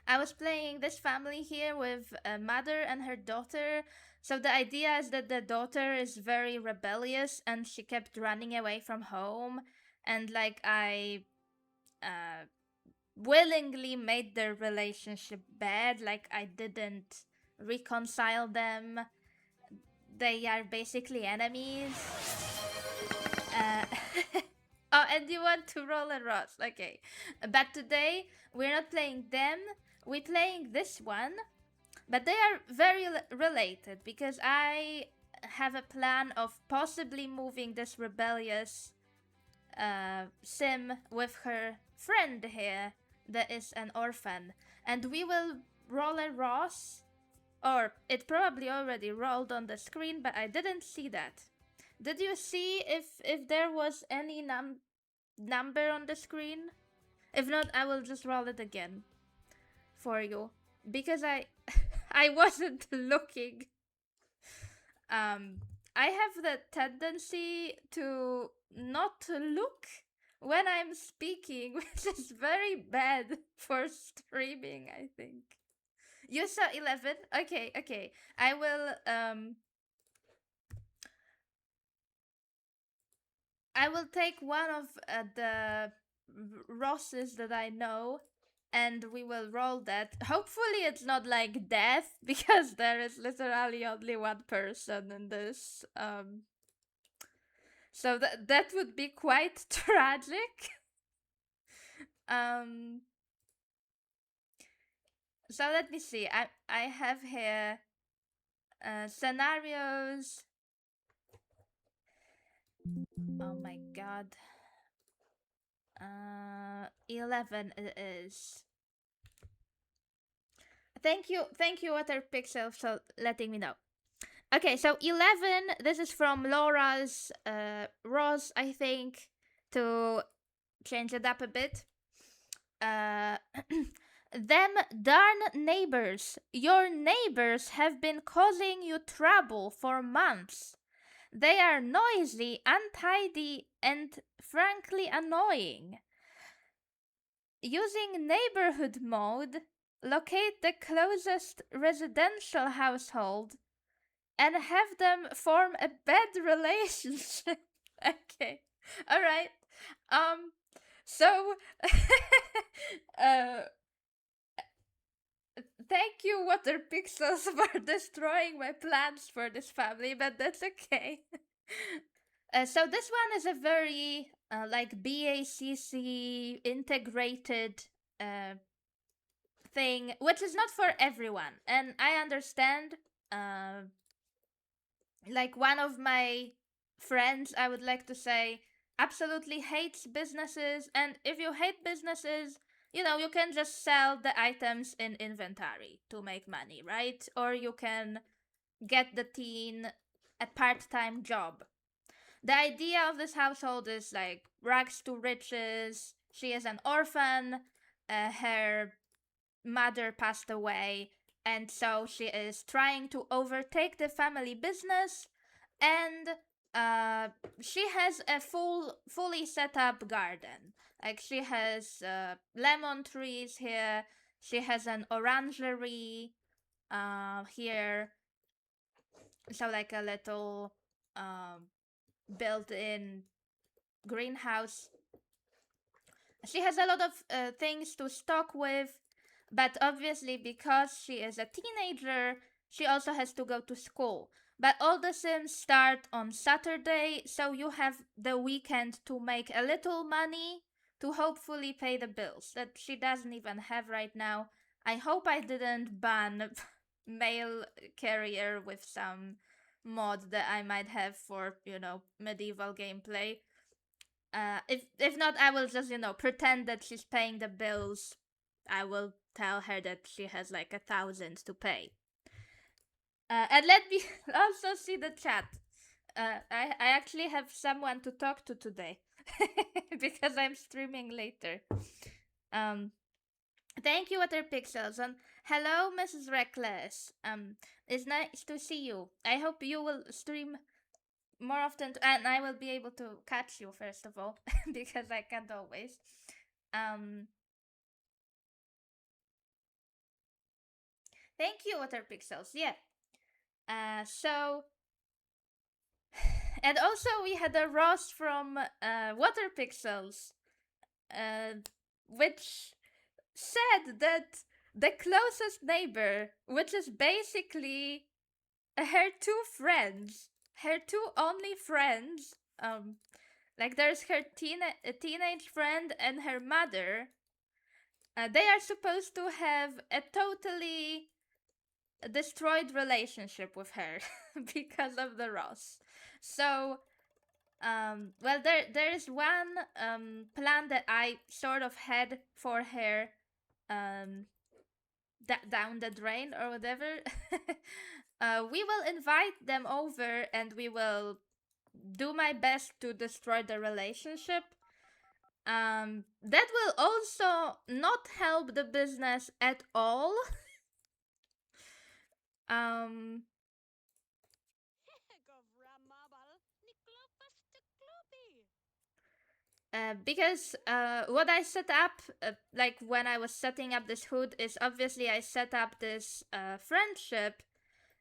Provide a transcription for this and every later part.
I was playing this family here with a mother and her daughter. So the idea is that the daughter is very rebellious and she kept running away from home. And like I uh, willingly made their relationship bad. Like I didn't reconcile them. They are basically enemies. Uh, oh, and you want to roll a Ross. Okay. But today, we're not playing them. We're playing this one. But they are very related because I have a plan of possibly moving this rebellious Sim with her friend here that is an orphan. And we will roll a Ross, or it probably already rolled on the screen, but I didn't see that. Did you see if there was any number on the screen? If not, I will just roll it again for you because I I wasn't looking. Um, I have the tendency to not look when I'm speaking, which is very bad for streaming, I think. You saw 11? Okay, okay. I will take one of the Rosses that I know and we will roll that. Hopefully it's not like death because there is literally only one person in this. So that would be quite tragic. Um so let me see. I have here scenarios. Oh my god. 11 it is. Thank you, Water Pixel, for letting me know. Okay, so 11, this is from Laura's Rose, I think, to change it up a bit. Uh, them darn neighbors. Your neighbors have been causing you trouble for months. They are noisy, untidy, and frankly annoying. Using neighborhood mode, locate the closest residential household and have them form a bad relationship. Okay. All right. Um so uh thank you Water Pixels for destroying my plans for this family, but that's okay. So this one is a very like BACC integrated uh thing, which is not for everyone. And I understand like one of my friends, I would like to say, absolutely hates businesses. And if you hate businesses, you know, you can just sell the items in inventory to make money, right? Or you can get the teen a part time job. The idea of this household is like rags to riches. She is an orphan. Her mother passed away, and so she is trying to overtake the family business, and uh, she has a fully set up garden. Like she has lemon trees here. She has an orangery here. So like a little built-in greenhouse. She has a lot of things to stock with, but obviously, because she is a teenager, she also has to go to school. But all the Sims start on Saturday, so you have the weekend to make a little money to hopefully pay the bills that she doesn't even have right now. I hope I didn't ban mail carrier with some mod that I might have for, you know, medieval gameplay. If not, I will just pretend that she's paying the bills. I will tell her that she has like 1,000 to pay. And let me also see the chat. I actually have someone to talk to today because I'm streaming later. Um, Thank you, Water Pixels, and hello, Mrs. Reckless. It's nice to see you. I hope you will stream more often, and I will be able to catch you first of all because I can't always. Um, Thank you, Water Pixels. Yeah. So and also we had a Ross from Water Pixels, uh, which said that the closest neighbor, which is basically her two friends, her two only friends, like there's her teenage friend and her mother. They are supposed to have a totally destroyed relationship with her because of the Ross. So, well, there is one plan that I sort of had for her, um, down the drain or whatever. We will invite them over, and we will do my best to destroy the relationship. That will also not help the business at all. um because what I set up, like when I was setting up this hood, is obviously I set up this friendship,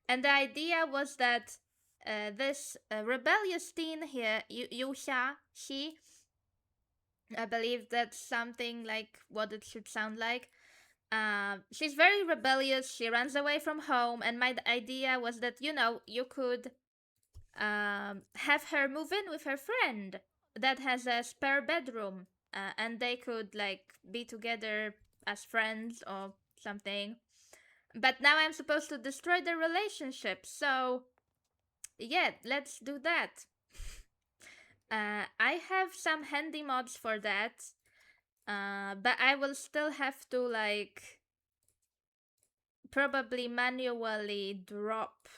and the idea was that this rebellious teen here, Yusha, she, I believe that's something like what it should sound like. She's very rebellious. She runs away from home, and my idea was that you could have her move in with her friend that has a spare bedroom, and they could like be together as friends or something. But now I'm supposed to destroy the relationship, so yeah, let's do that. I have some handy mods for that, but I will still have to like probably manually drop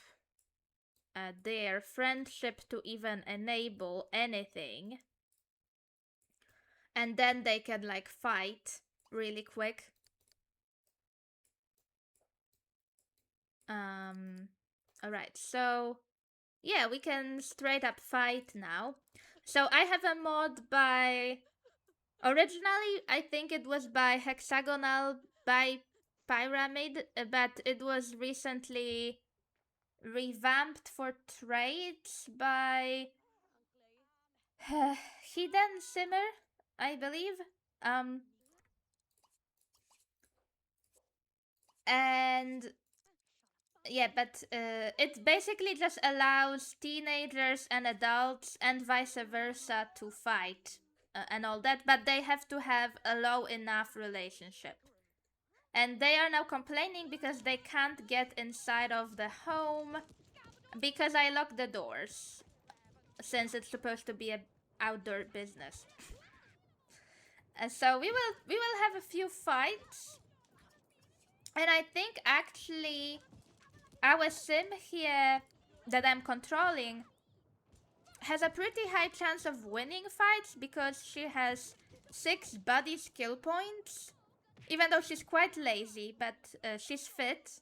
their friendship to even enable anything, and then they can like fight really quick. All right, so yeah, we can straight up fight now. So I have a mod by, originally I think it was by Hexagonal by Pyramid, but it was recently revamped for trades by Hidden Simmer, I believe. Um, and yeah, but it basically just allows teenagers and adults and vice versa to fight and all that, but they have to have a low enough relationship. And they are now complaining because they can't get inside of the home because I locked the doors, since it's supposed to be a outdoor business. So we will have a few fights, and I think actually our sim here that I'm controlling has a pretty high chance of winning fights because she has 6 body skill points. Even though she's quite lazy, but she's fit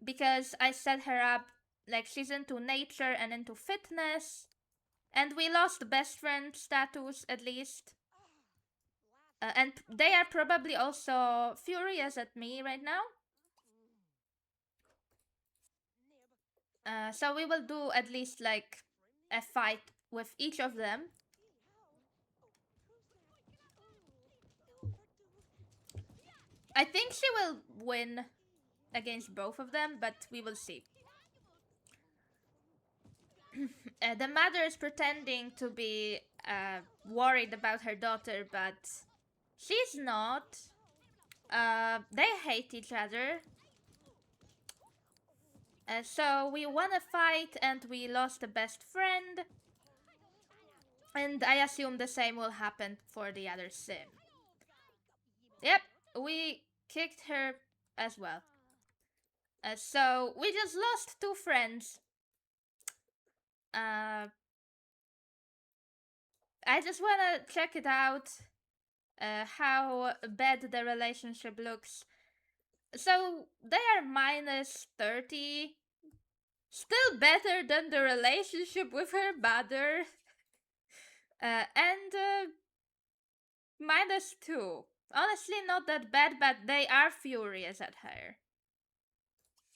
because I set her up like she's into nature and into fitness. And we lost best friend status at least. And they are probably also furious at me right now. So we will do at least like a fight with each of them. I think she will win against both of them, but we will see. The mother is pretending to be worried about her daughter, but she's not. They hate each other. So we won a fight and we lost a best friend. And I assume the same will happen for the other sim. Yep, we kicked her as well. So we just lost two friends. Uh, I just wanna check it out, how bad the relationship looks. So they are minus 30. Still better than the relationship with her mother. And minus 2. Honestly, not that bad, but they are furious at her.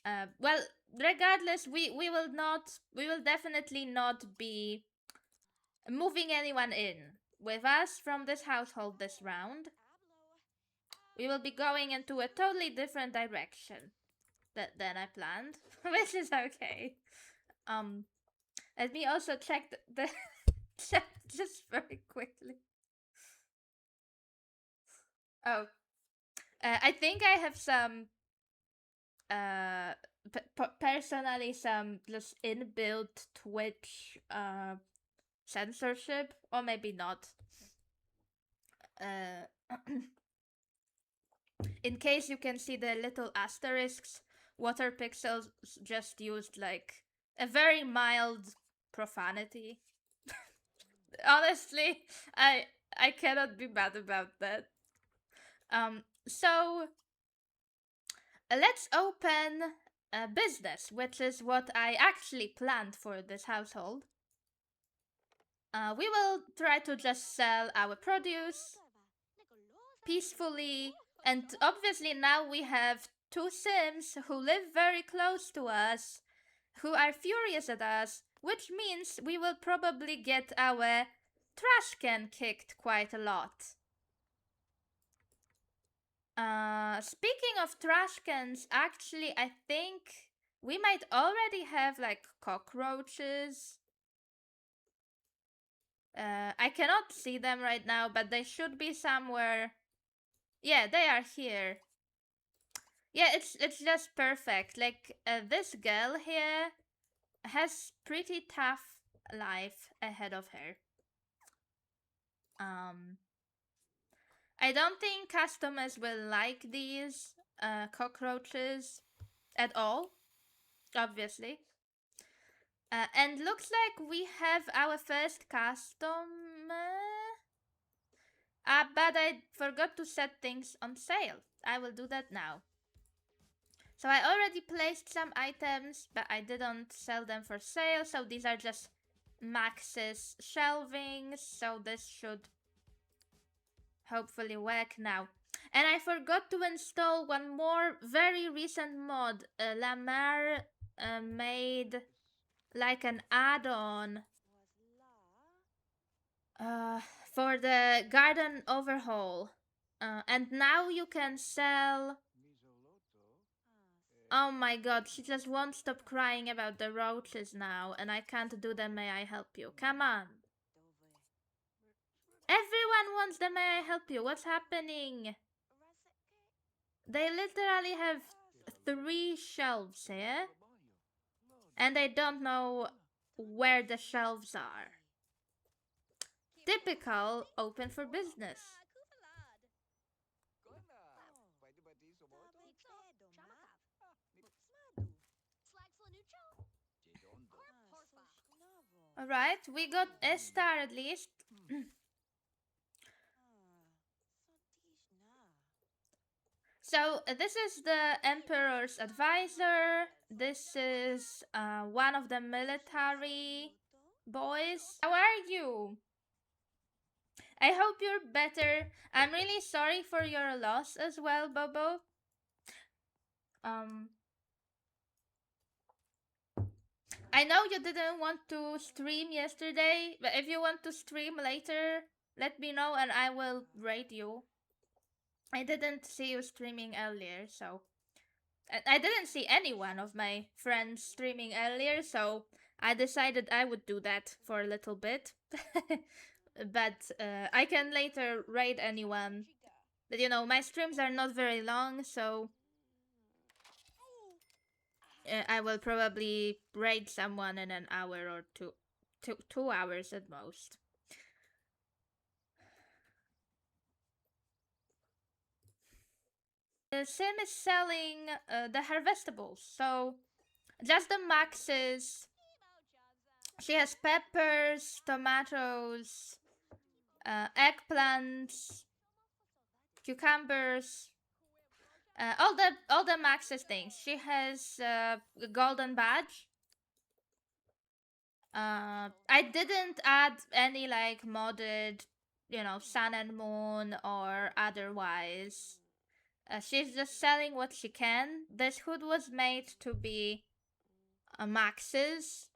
Well, regardless, we will definitely not be moving anyone in with us from this household this round. We will be going into a totally different direction than I planned, which is okay. Um, Let me also check the check just very quickly. Oh, I think I have some uh personally some just inbuilt Twitch censorship, or maybe not. Uh, in case you can see the little asterisks, Water Pixels just used like a very mild profanity. Honestly, I cannot be mad about that. So let's open a business, which is what I actually planned for this household. We will try to just sell our produce peacefully, and obviously now we have two Sims who live very close to us, who are furious at us, which means we will probably get our trash can kicked quite a lot. Speaking of trash cans, actually, I think we might already have like cockroaches. I cannot see them right now, but they should be somewhere. Yeah, they are here. Yeah, it's just perfect. Like this girl here has pretty tough life ahead of her. Um, I don't think customers will like these cockroaches at all, obviously. And looks like we have our first customer. But I forgot to set things on sale. I will do that now. So I already placed some items, but I didn't sell them for sale. So these are just Max's shelvings. So this should hopefully work now. And I forgot to install one more very recent mod. Lamar made like an add-on uh, for the garden overhaul. And now you can sell. Oh my god, she just won't stop crying about the roaches now, and I can't do them. May I help you? Come on. Everyone wants the may I help you. What's happening? They literally have 3 shelves here, and I don't know where the shelves are. Typical open for business. Alright, we got a star at least. So, this is the Emperor's advisor. This is one of the military boys. How are you? I hope you're better. I'm really sorry for your loss as well, Bobo. Um, I know you didn't want to stream yesterday, but if you want to stream later, let me know and I will rate you. I didn't see you streaming earlier, so I didn't see any one of my friends streaming earlier, so I decided I would do that for a little bit. But I can later raid anyone. But you know, my streams are not very long, so I will probably raid someone in an hour or two. 2 hours at most. The Sim is selling the harvestables, so just the maxes. She has peppers, tomatoes, eggplants, cucumbers, all the maxes things. She has a golden badge. I didn't add any like modded, sun and moon or otherwise. She's just selling what she can. This hood was made to be Max's.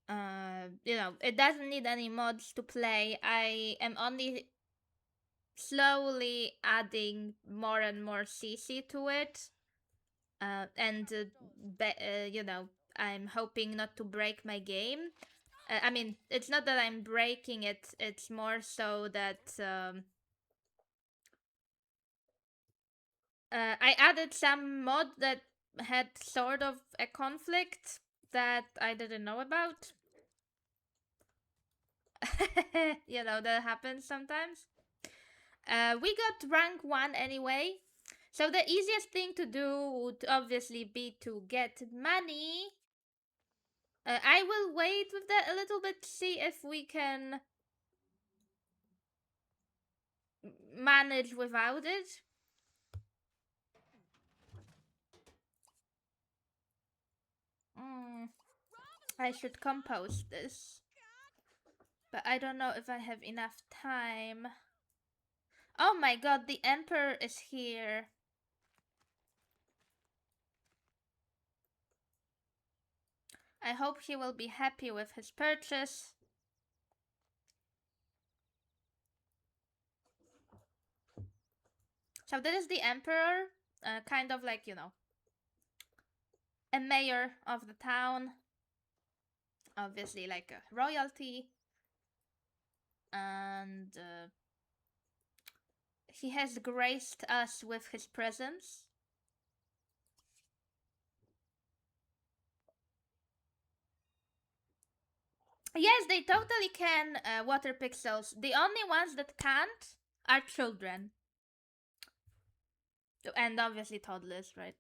It doesn't need any mods to play. I am only slowly adding more and more CC to it. And I'm hoping not to break my game. I mean, it's not that I'm breaking it, it's more so that I added some mod that had sort of a conflict that I didn't know about. That happens sometimes. We got rank 1 anyway. So the easiest thing to do would obviously be to get money. I will wait with that a little bit to see if we can manage without it. I should compost this. But I don't know if I have enough time. Oh my god, the Emperor is here. I hope he will be happy with his purchase. So this is the Emperor, kind of like, a mayor of the town. Obviously like a royalty. And he has graced us with his presence. Yes, they totally can water pixels. The only ones that can't are children. And obviously toddlers, right?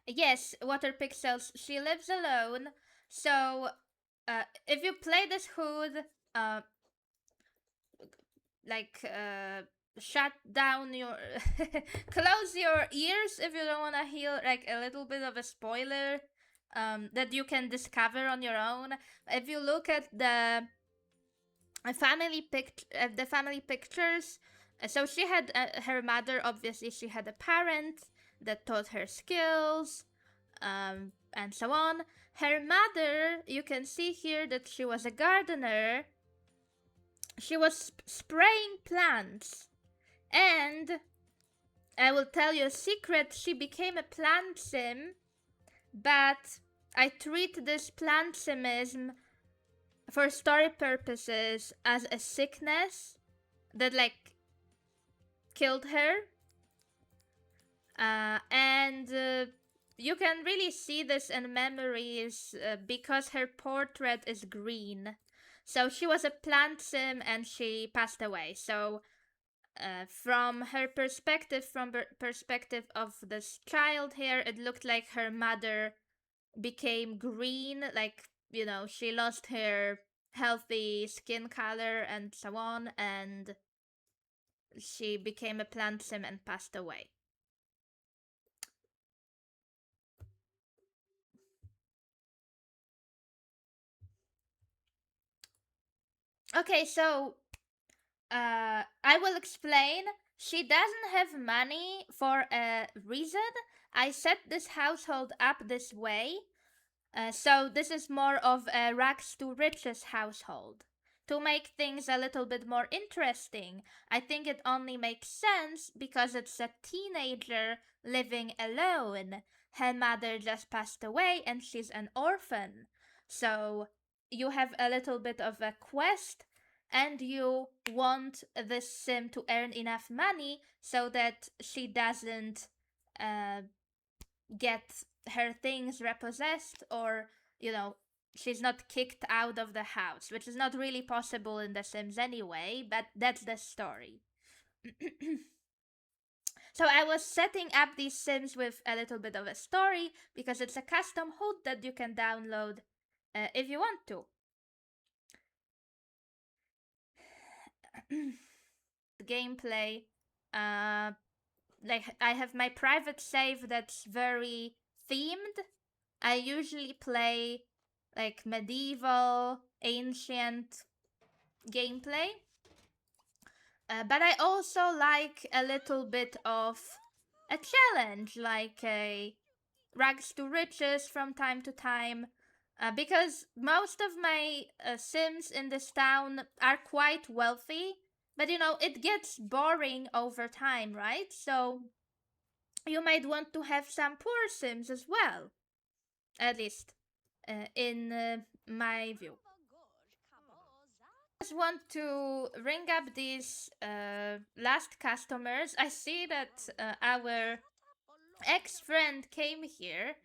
Yes, water pixels. She lives alone. So, if you play this hood, uh, like, shut down your, close your ears if you don't want to hear like a little bit of a spoiler, that you can discover on your own. If you look at the family pictures, so she had her mother. Obviously, she had a parent that taught her skills, and so on. Her mother, you can see here that she was a gardener. She was spraying plants. And I will tell you a secret, she became a plant sim, but I treat this plant simism for story purposes as a sickness that like killed her. And you can really see this in memories because her portrait is green. So she was a plant sim and she passed away. So from her perspective, from perspective of this child here, it looked like her mother became green, like she lost her healthy skin color and so on, and she became a plant sim and passed away. Okay, so I will explain. She doesn't have money for a reason. I set this household up this way. So this is more of a rags to riches household. To make things a little bit more interesting, I think it only makes sense because it's a teenager living alone. Her mother just passed away and she's an orphan. So you have a little bit of a quest and you want this sim to earn enough money so that she doesn't uh, get her things repossessed, or she's not kicked out of the house, which is not really possible in The Sims anyway, but that's the story. So I was setting up these sims with a little bit of a story because it's a custom HUD that you can download if you want to. Gameplay, like I have my private save that's very themed. I usually play like medieval, ancient gameplay. But I also like a little bit of a challenge, like a rags to riches from time to time. Because most of my Sims in this town are quite wealthy, but you know, it gets boring over time, right? So you might want to have some poor Sims as well, at least in my view. I just want to ring up these last customers. I see that our ex-friend came here,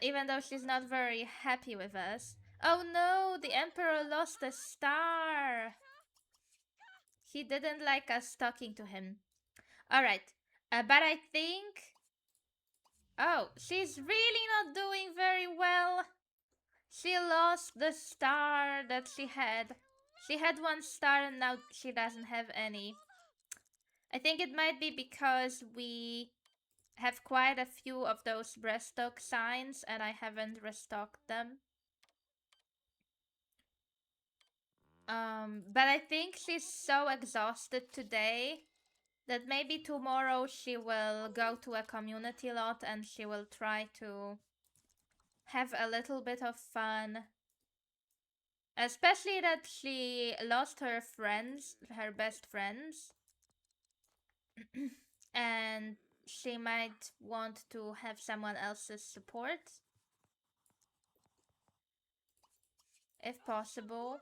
even though she's not very happy with us. Oh no, the Emperor lost a star. He didn't like us talking to him. Alright, but I think... Oh, she's really not doing very well. She lost the star that she had. She had one star and now she doesn't have any. I think it might be because we have quite a few of those breaststock signs and I haven't restocked them. But I think she's so exhausted today that maybe tomorrow she will go to a community lot and she will try to have a little bit of fun. Especially that she lost her friends, her best friends. And she might want to have someone else's support. If possible.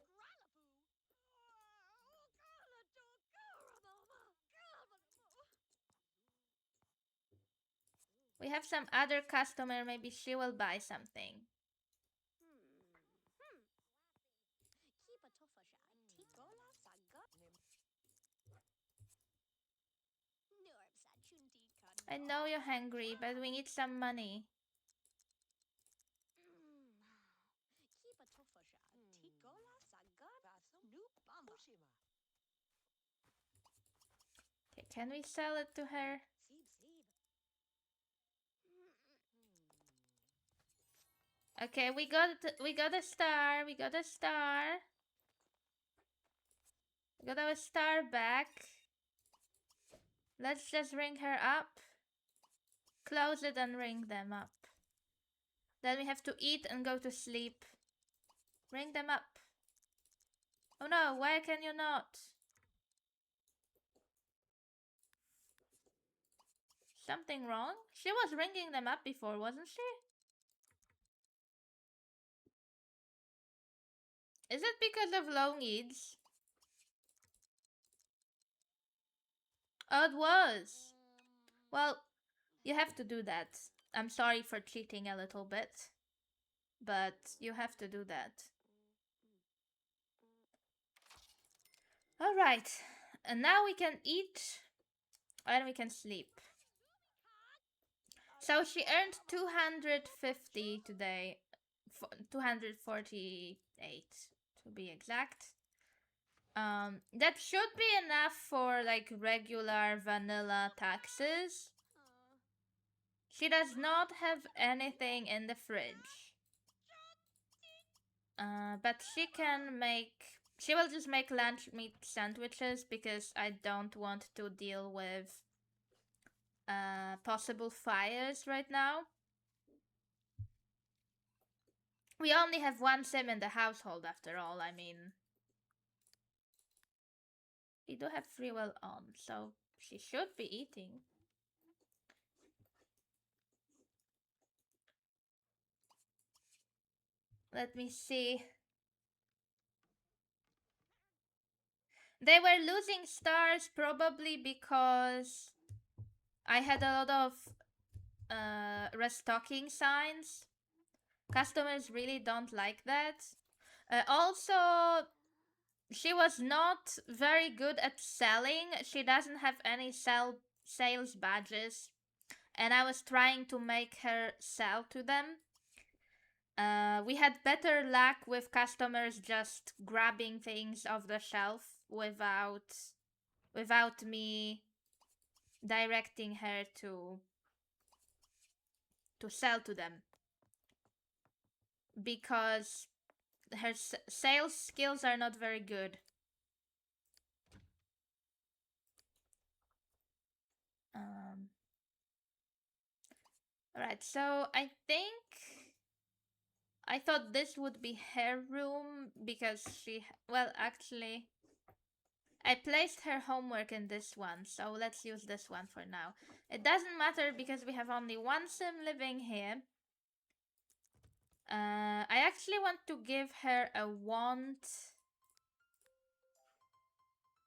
We have some other customer, maybe she will buy something. I know you're hungry, but we need some money. Okay, can we sell it to her? Okay, we got a star. We got a star. We got our star back. Let's just ring her up. Close it and ring them up. Then we have to eat and go to sleep. Ring them up. Oh no, why can you not? Something wrong? She was ringing them up before, wasn't she? Is it because of low needs? Oh, it was. Well, you have to do that. I'm sorry for cheating a little bit, but you have to do that. Alright, and now we can eat and we can sleep. So she earned 250 today. 248 to be exact. That should be enough for like regular vanilla taxes. She does not have anything in the fridge. But she can make... She will just make lunch meat sandwiches because I don't want to deal with possible fires right now. We only have one sim in the household after all, I mean. We do have free will on, so she should be eating. Let me see. They were losing stars probably because I had a lot of restocking signs. Customers really don't like that. Also, she was not very good at selling. She doesn't have any sell sales badges, and I was trying to make her sell to them. We had better luck with customers just grabbing things off the shelf without me directing her to sell to them, because her sales skills are not very good. Um, Alright, so I thought this would be her room because well, actually, I placed her homework in this one, so let's use this one for now. It doesn't matter because we have only one sim living here. I actually want to give her a wand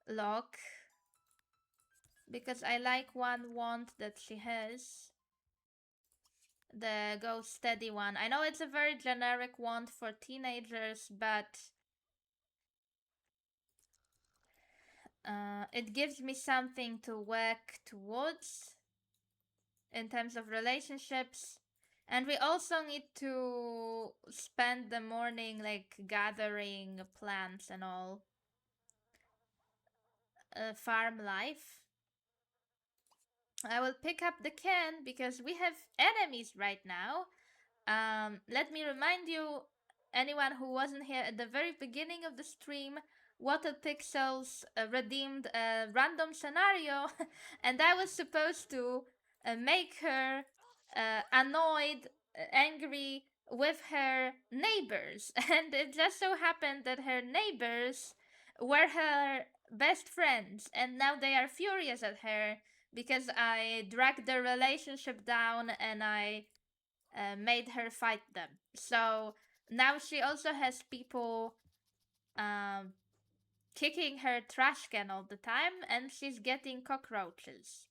lock because I like one wand that she has. The Go Steady one. I know it's a very generic wand for teenagers, but it gives me something to work towards in terms of relationships. And we also need to spend the morning like gathering plants and all. Farm life. I will pick up the can because we have enemies right now. Let me remind you, anyone who wasn't here at the very beginning of the stream, Water Pixels redeemed a random scenario, and I was supposed to make her annoyed, angry with her neighbors. And it just so happened that her neighbors were her best friends, and now they are furious at her because I dragged their relationship down and I made her fight them. So now she also has people um, kicking her trash can all the time, and she's getting cockroaches.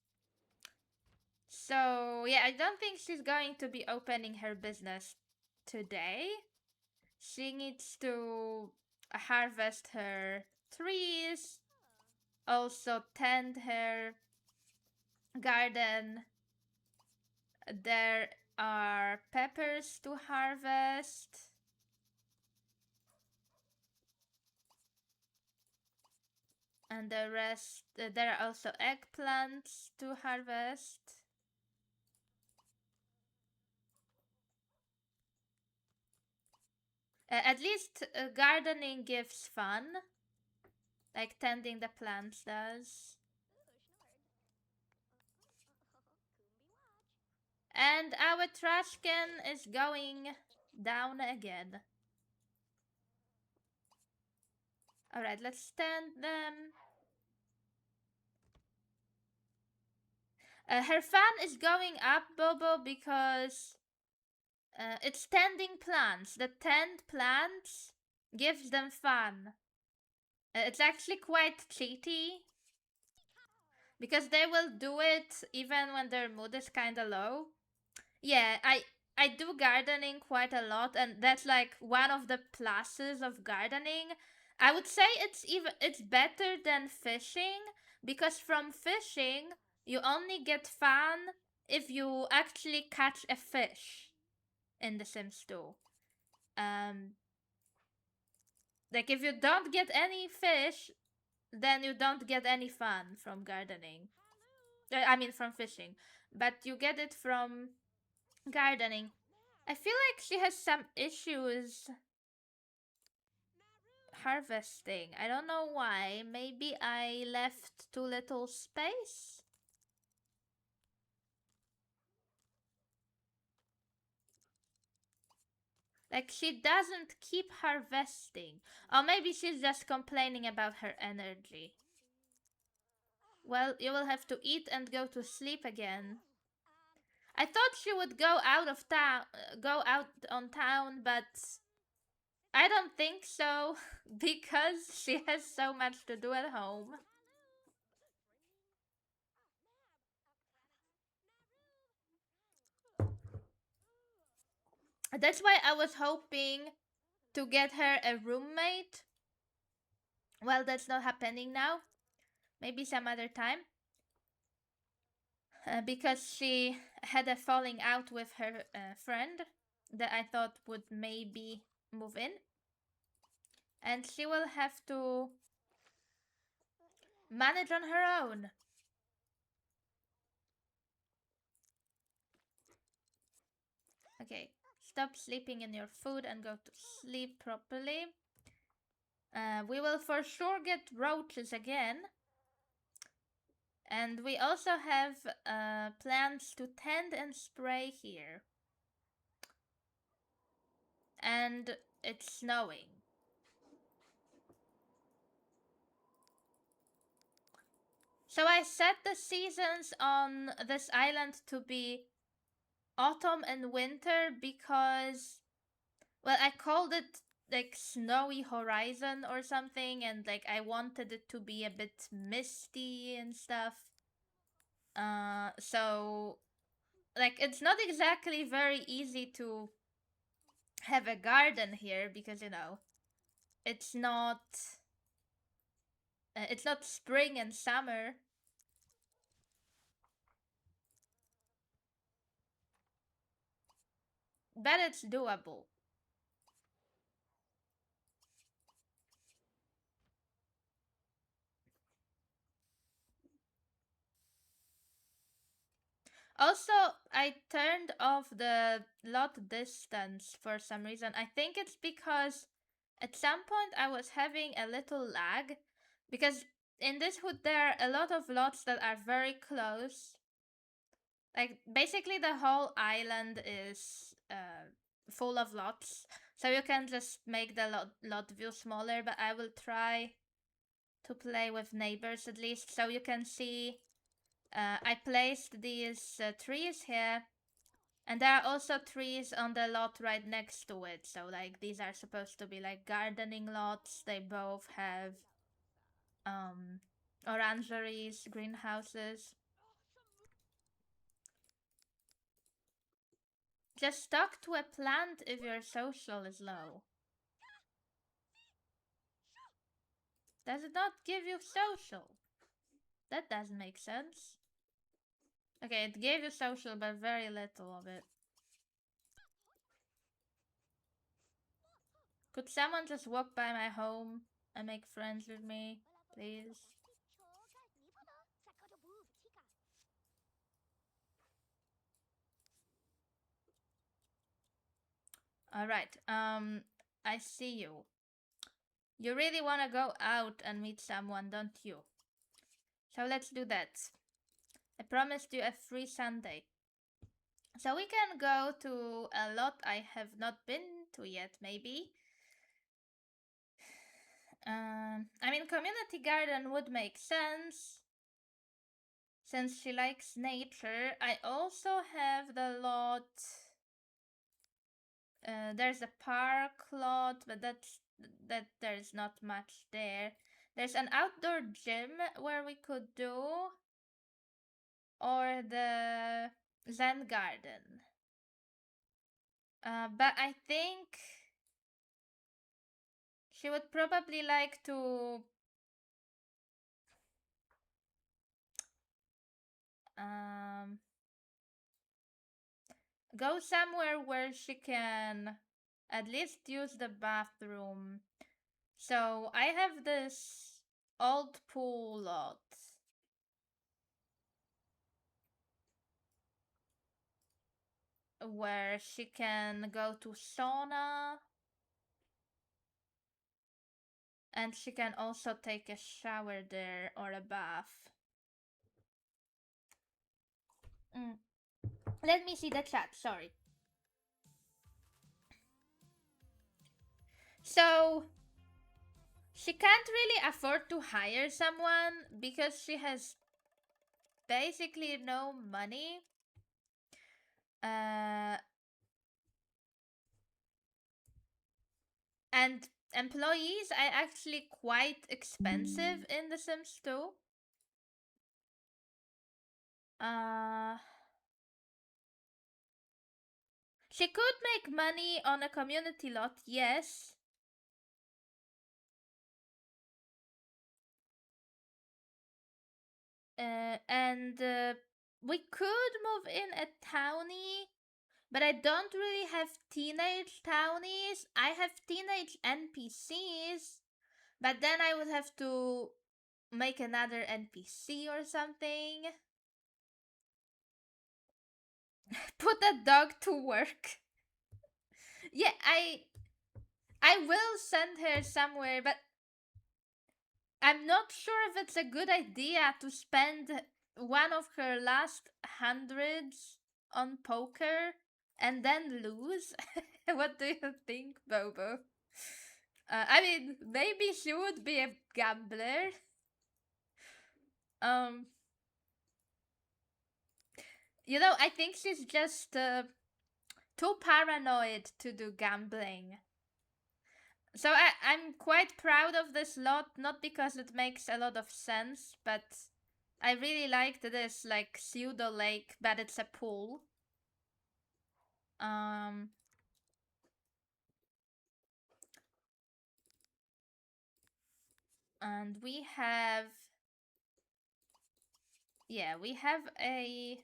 So yeah, I don't think she's going to be opening her business today. She needs to harvest her trees, also tend her garden. There are peppers to harvest. And the rest, there are also eggplants to harvest. At least gardening gives fun, like tending the plants does. And our trash can is going down again. Alright, let's stand them. Her fan is going up, Bobo, because it's tending plants. The tend plants gives them fun. It's actually quite cheaty because they will do it even when their mood is kind of low. Yeah, I do gardening quite a lot, and that's like one of the pluses of gardening. I would say it's better than fishing, because from fishing you only get fun if you actually catch a fish in The Sims 2. Um like if you don't get any fish, then you don't get any fun from gardening. I mean from fishing, but you get it from gardening. I feel like she has some issues harvesting. I don't know why. Maybe I left too little space? Like she doesn't keep harvesting. Or maybe she's just complaining about her energy. Well, you will have to eat and go to sleep again. I thought she would go out of town, go out on town, but I don't think so because she has so much to do at home. That's why I was hoping to get her a roommate. Well, that's not happening now. Maybe some other time. because she had a falling out with her friend that I thought would maybe move in. And she will have to manage on her own. Okay, stop sleeping in your food and go to sleep properly. We will for sure get roaches again. And we also have plants to tend and spray here. And it's snowing. So I set the seasons on this island to be autumn and winter because, well, I called it like snowy horizon or something, and like I wanted it to be a bit misty and stuff. So like it's not exactly very easy to have a garden here because it's not it's not spring and summer. But it's doable. Also, I turned off the lot distance for some reason. I think it's because at some point I was having a little lag because in this hood there are a lot of lots that are very close. Like basically the whole island is full of lots. So you can just make the lot view smaller, but I will try to play with neighbors at least so you can see. I placed these trees here, and there are also trees on the lot right next to it. So like these are supposed to be like gardening lots. They both have um orangeries, greenhouses. Just talk to a plant if your social is low. Does it not give you social? That doesn't make sense. Okay, it gave you social, but very little of it. Could someone just walk by my home and make friends with me, please? Alright, I see you. You really want to go out and meet someone, don't you? So let's do that. I promised you a free Sunday. So we can go to a lot I have not been to yet, maybe. I mean, community garden would make sense since she likes nature. I also have the lot. There's a park lot, but that there's not much there. There's an outdoor gym where we could do, or the Zen garden. But I think she would probably like to um, go somewhere where she can at least use the bathroom. So I have this old pool lot where she can go to sauna and she can also take a shower there or a bath. Let me see the chat, sorry. So she can't really afford to hire someone because she has basically no money. Uh, and employees are actually quite expensive in The Sims 2. Uh, she could make money on a community lot, yes. And we could move in a townie, but I don't really have teenage townies. I have teenage NPCs, but then I would have to make another NPC or something. Put a dog to work. Yeah, I will send her somewhere, but I'm not sure if it's a good idea to spend one of her last hundreds on poker and then lose. What do you think, Bobo? I mean, maybe she would be a gambler. Um, I think she's just too paranoid to do gambling. So I'm quite proud of this lot, not because it makes a lot of sense, but I really liked this like pseudo lake, but it's a pool. Um, and we have, yeah, we have a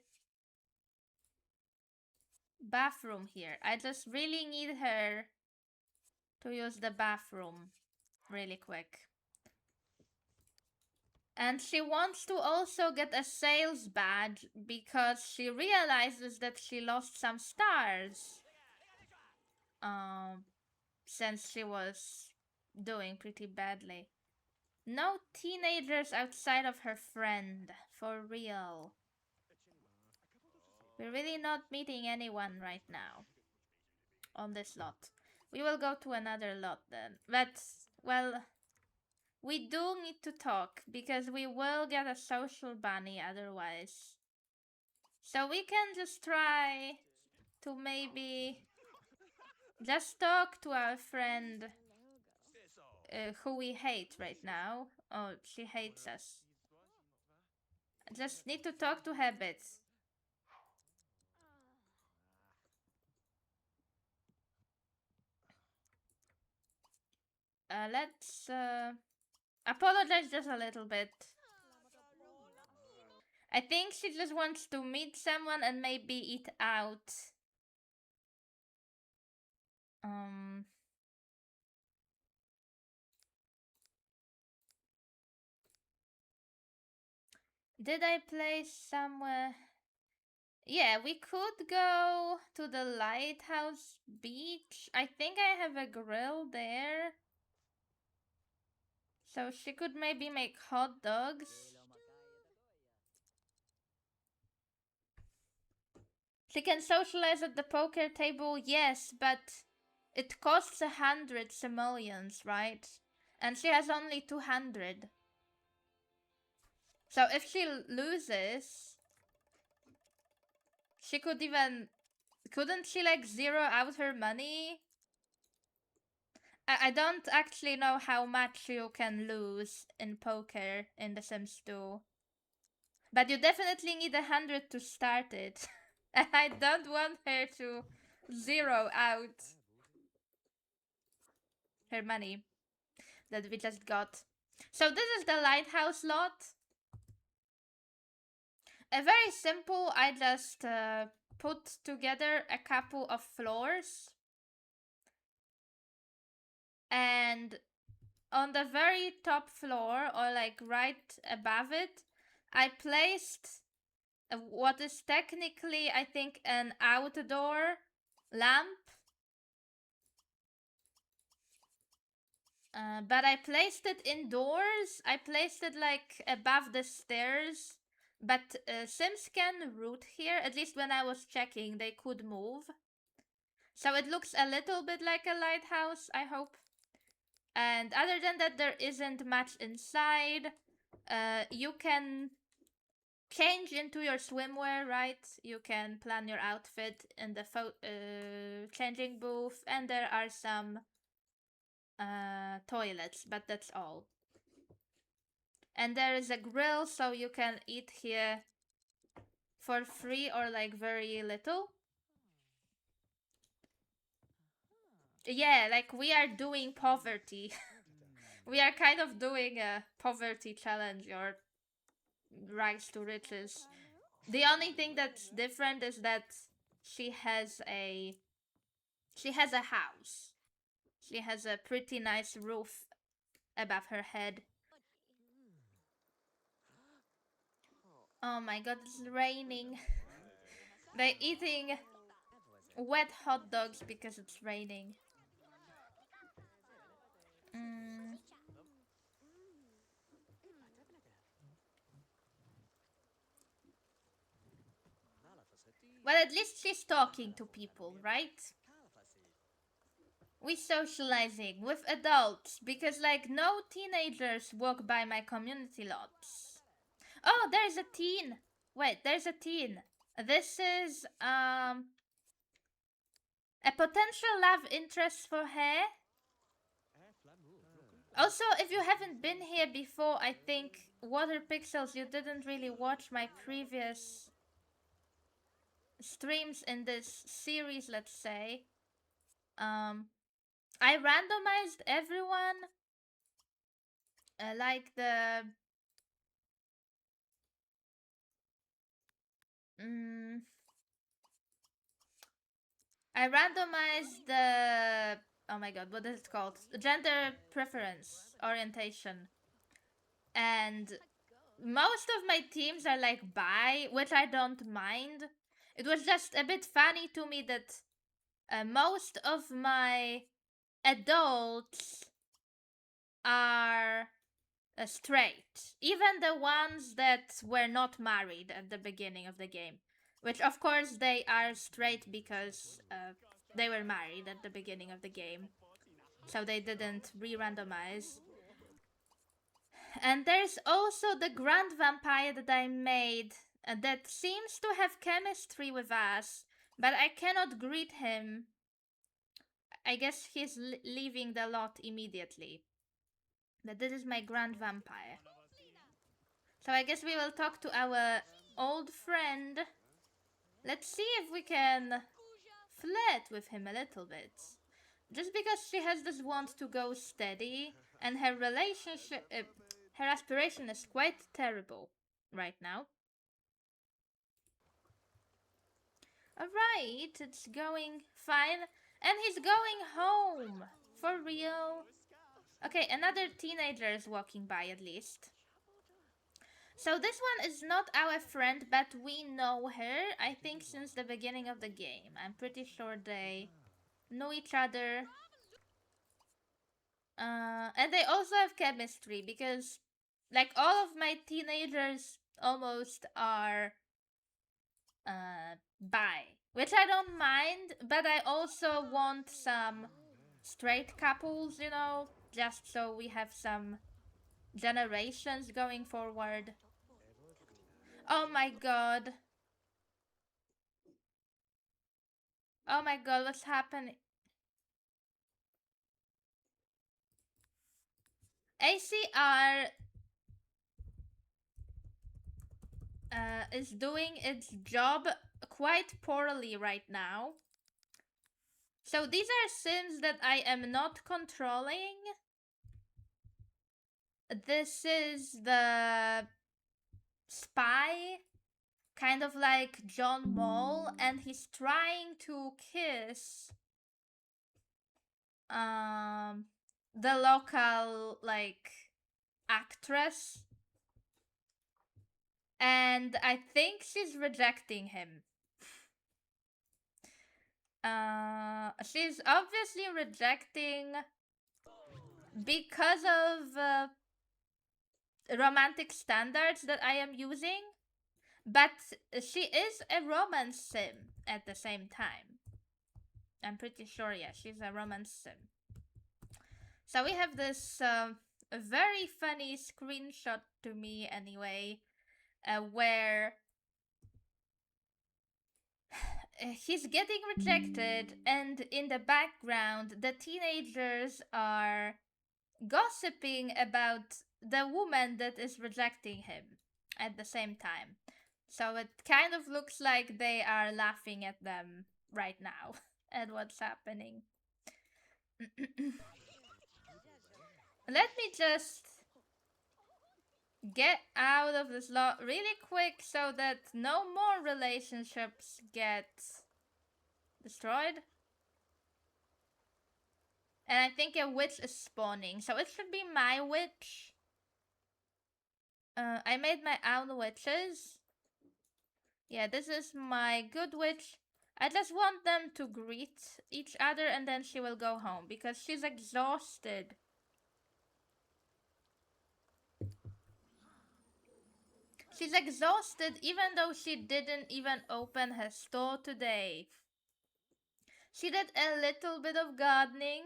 bathroom here. I just really need her to use the bathroom really quick. And she wants to also get a sales badge because she realizes that she lost some stars. Um, since she was doing pretty badly. No teenagers outside of her friend, for real. We're really not meeting anyone right now on this lot. We will go to another lot then. But, well, we do need to talk because we will get a social bunny otherwise. So we can just try to maybe just talk to our friend who we hate right now. Oh, she hates us. Just need to talk to habits. Let's apologize just a little bit. I think she just wants to meet someone and maybe eat out. Um. Did I place somewhere? Yeah, we could go to the lighthouse beach. I think I have a grill there. So she could maybe make hot dogs. She can socialize at the poker table, yes, but it costs 100 simoleons, right? And she has only 200. So if she loses, she could even... Couldn't she, like, zero out her money? I don't actually know how much you can lose in poker in The Sims 2. But you definitely need 100 to start it. And I don't want her to zero out her money that we just got. So this is the lighthouse lot. Very simple. I just put together a couple of floors. And on the very top floor, or like right above it, I placed what is technically, I think, an outdoor lamp. But I placed it indoors. I placed it like above the stairs. But Sims can root here. At least when I was checking, they could move. So it looks a little bit like a lighthouse, I hope. And other than that, there isn't much inside. You can change into your swimwear, right? You can plan your outfit in the changing booth, and there are some toilets, but that's all. And there is a grill, so you can eat here for free or like very little. Yeah, like we are doing poverty. We are kind of doing a poverty challenge or rise to riches. The only thing that's different is that she has a she has a house. She has a pretty nice roof above her head. Oh my god, it's raining. They're eating wet hot dogs because it's raining. Mm. Well, at least she's talking to people, right? We socializing with adults because like no teenagers walk by my community lots. Oh, there's a teen. Wait, there's a teen. This is a potential love interest for her. Also, if you haven't been here before, I think Water Pixels, you didn't really watch my previous streams in this series, let's say. Um, I randomized everyone, like the. Mm, I randomized the. Oh my god, what is it called? Gender preference orientation. And most of my teams are like bi, which I don't mind. It was just a bit funny to me that most of my adults are straight, even the ones that were not married at the beginning of the game, which of course they are straight because they were married at the beginning of the game, so they didn't re-randomize. And there's also the Grand Vampire that I made that seems to have chemistry with us, but I cannot greet him. I guess he's leaving the lot immediately. But this is my Grand Vampire. So I guess we will talk to our old friend. Let's see if we can flirt with him a little bit. Just because she has this want to go steady, and her relationship, her aspiration is quite terrible right now. Alright, it's going fine. And he's going home. For real. Okay, another teenager is walking by at least. So this one is not our friend, but we know her, I think, since the beginning of the game. I'm pretty sure they know each other. And they also have chemistry because, like, all of my teenagers almost are bi, which I don't mind, but I also want some straight couples, you know, just so we have some generations going forward. Oh my god. Oh my god, what's happening? ACR is doing its job quite poorly right now. So these are sims that I am not controlling. This is the spy, kind of like John Mole, and he's trying to kiss um the local like actress, and I think she's rejecting him. She's obviously rejecting because of romantic standards that I am using, but she is a romance sim at the same time. I'm pretty sure, yeah, she's a romance sim. So we have this very funny screenshot to me anyway, where he's getting rejected, and in the background, the teenagers are gossiping about the woman that is rejecting him at the same time. So it kind of looks like they are laughing at them right now at what's happening. Let me just get out of this lot really quick so that no more relationships get destroyed. And I think a witch is spawning, so it should be my witch. I made my own witches. Yeah, this is my good witch. I just want them to greet each other and then she will go home because she's exhausted. She's exhausted even though she didn't even open her store today. She did a little bit of gardening.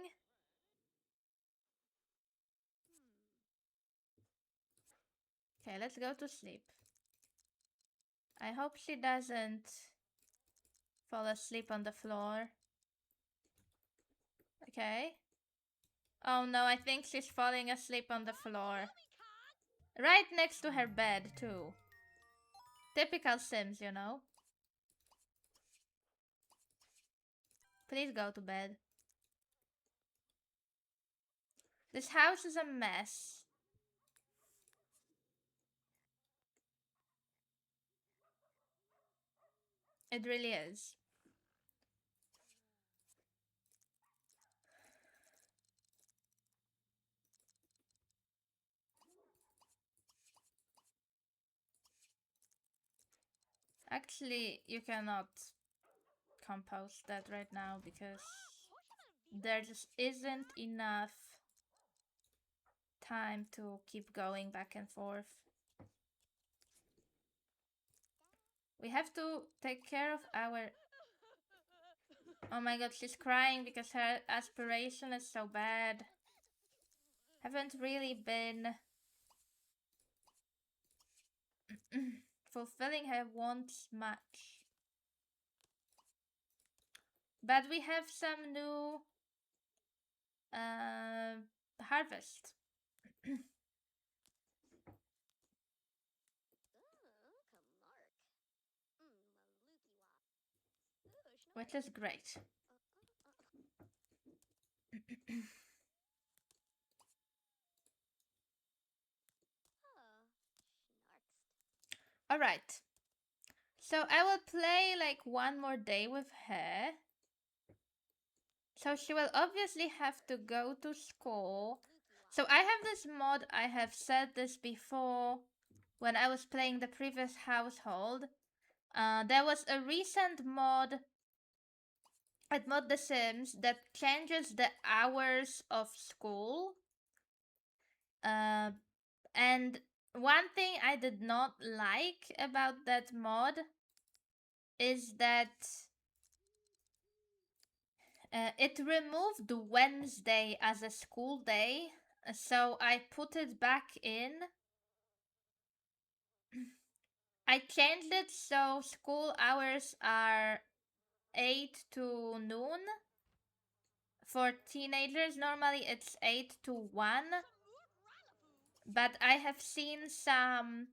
Okay, let's go to sleep. I hope she doesn't fall asleep on the floor. Okay. Oh no, I think she's falling asleep on the floor. Right next to her bed, too. Typical Sims, you know. Please go to bed. This house is a mess. It really is. Actually, you cannot compost that right now because there just isn't enough time to keep going back and forth. We have to take care of our... Oh my god, she's crying because her aspiration is so bad. Haven't really been fulfilling her wants much. But we have some new harvest. Which is great. Alright. So I will play like one more day with her. So she will obviously have to go to school. So I have this mod, I have said this before when I was playing the previous household. There was a recent mod at Mod The Sims that changes the hours of school. And one thing I did not like about that mod is that it removed Wednesday as a school day, so I put it back in. I changed it so school hours are 8 to noon. For teenagers, normally it's 8 to 1. But I have seen some